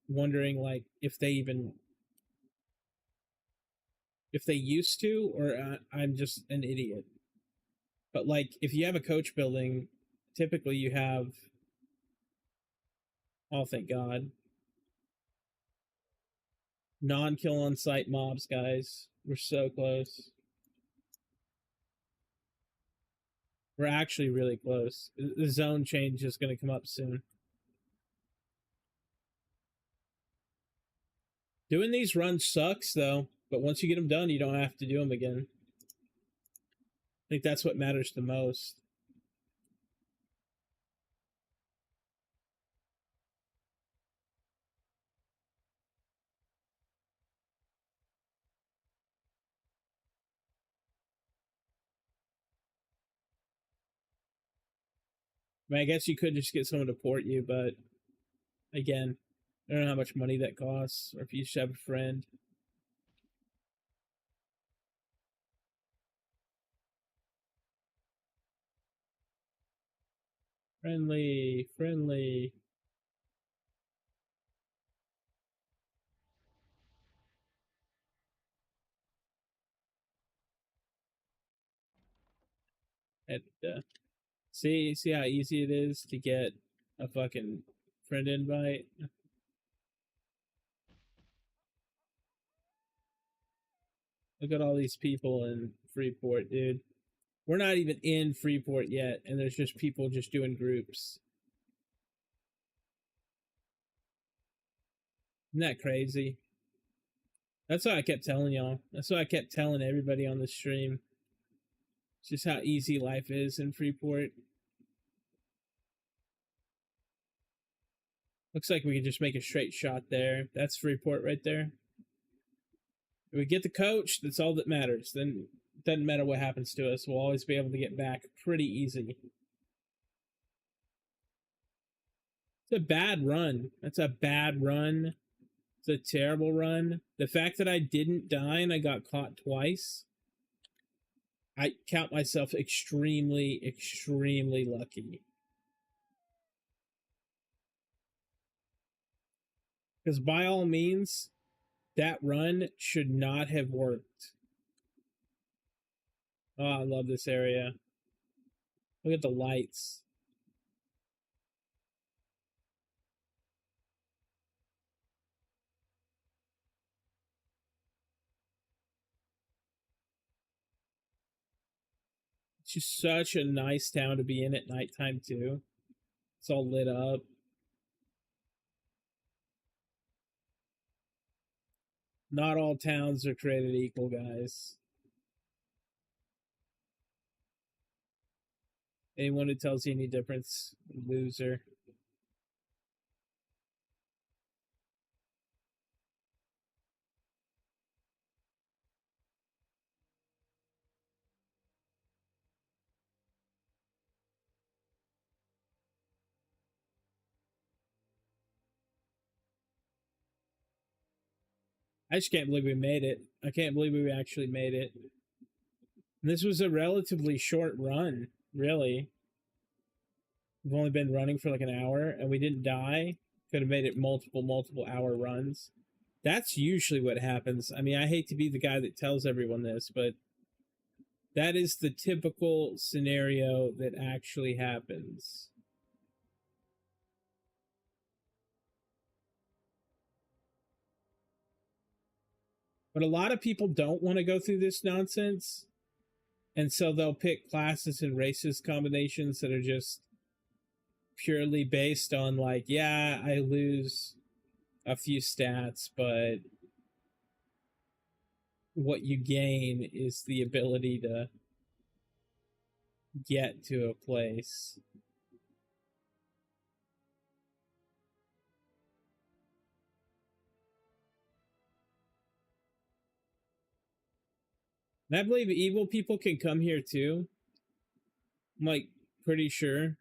S1: wondering, like, if they used to, or I'm just an idiot. But like, if you have a coach building, typically you have. Oh, thank God. Non-kill on site mobs, guys. We're so close. We're actually really close. The zone change is going to come up soon. Doing these runs sucks, though. But once you get them done, you don't have to do them again. I think that's what matters the most. I mean, I guess you could just get someone to port you, but again, I don't know how much money that costs, or if you just have a friend. Friendly, friendly. And see how easy it is to get a fucking friend invite. Look at all these people in Freeport, dude. We're not even in Freeport yet, and there's just people just doing groups. Isn't that crazy? That's what I kept telling y'all. That's what I kept telling everybody on the stream. It's just how easy life is in Freeport. Looks like we can just make a straight shot there. That's Freeport right there. If we get the coach, that's all that matters. Then it doesn't matter what happens to us. We'll always be able to get back pretty easy. It's a bad run. That's a bad run. It's a terrible run. The fact that I didn't die and I got caught twice, I count myself extremely, extremely lucky. Because by all means, that run should not have worked. Oh, I love this area. Look at the lights. It's just such a nice town to be in at nighttime, too. It's all lit up. Not all towns are created equal, guys. Anyone who tells you any difference, loser. I just can't believe we made it. I can't believe we actually made it. And this was a relatively short run, really. We've only been running for like an hour and we didn't die. Could have made it multiple hour runs. That's usually what happens. I mean, I hate to be the guy that tells everyone this, but that is the typical scenario that actually happens. But a lot of people don't want to go through this nonsense. And so they'll pick classes and races combinations that are just purely based on, like, yeah, I lose a few stats, but what you gain is the ability to get to a place. And I believe evil people can come here too. I'm like pretty sure.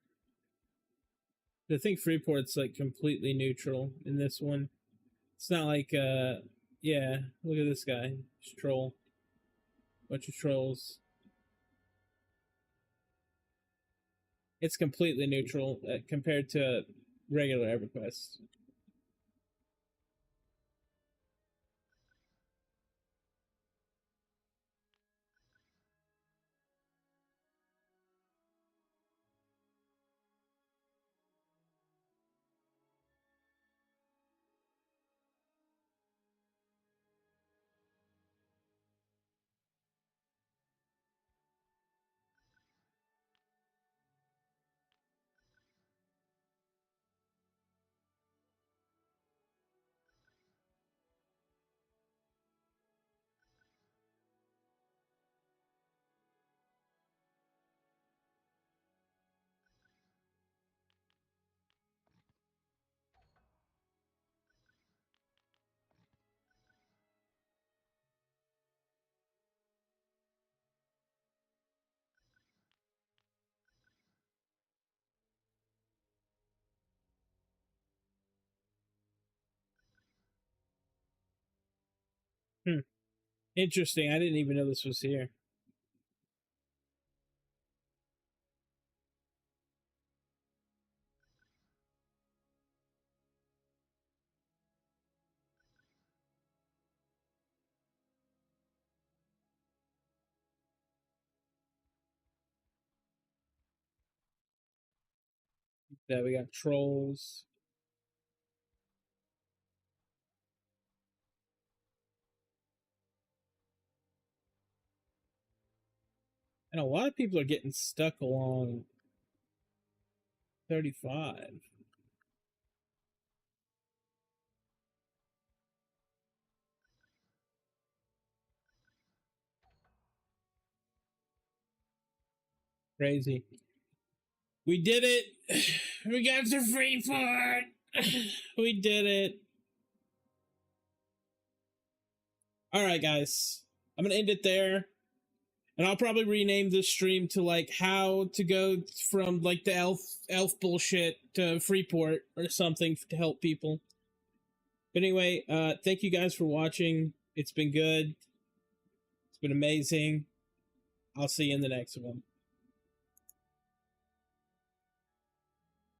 S1: I think Freeport's like completely neutral in this one. It's not like yeah, look at this guy. He's a troll. Bunch of trolls. It's completely neutral compared to regular EverQuest. Hmm. Interesting. I didn't even know this was here. Yeah, we got trolls. And a lot of people are getting stuck along 35. Crazy. We did it. We got to Freeport. We did it. All right, guys. I'm going to end it there. And I'll probably rename this stream to like how to go from like the elf bullshit to Freeport or something to help people. But anyway, thank you guys for watching. It's been good. It's been amazing. I'll see you in the next one.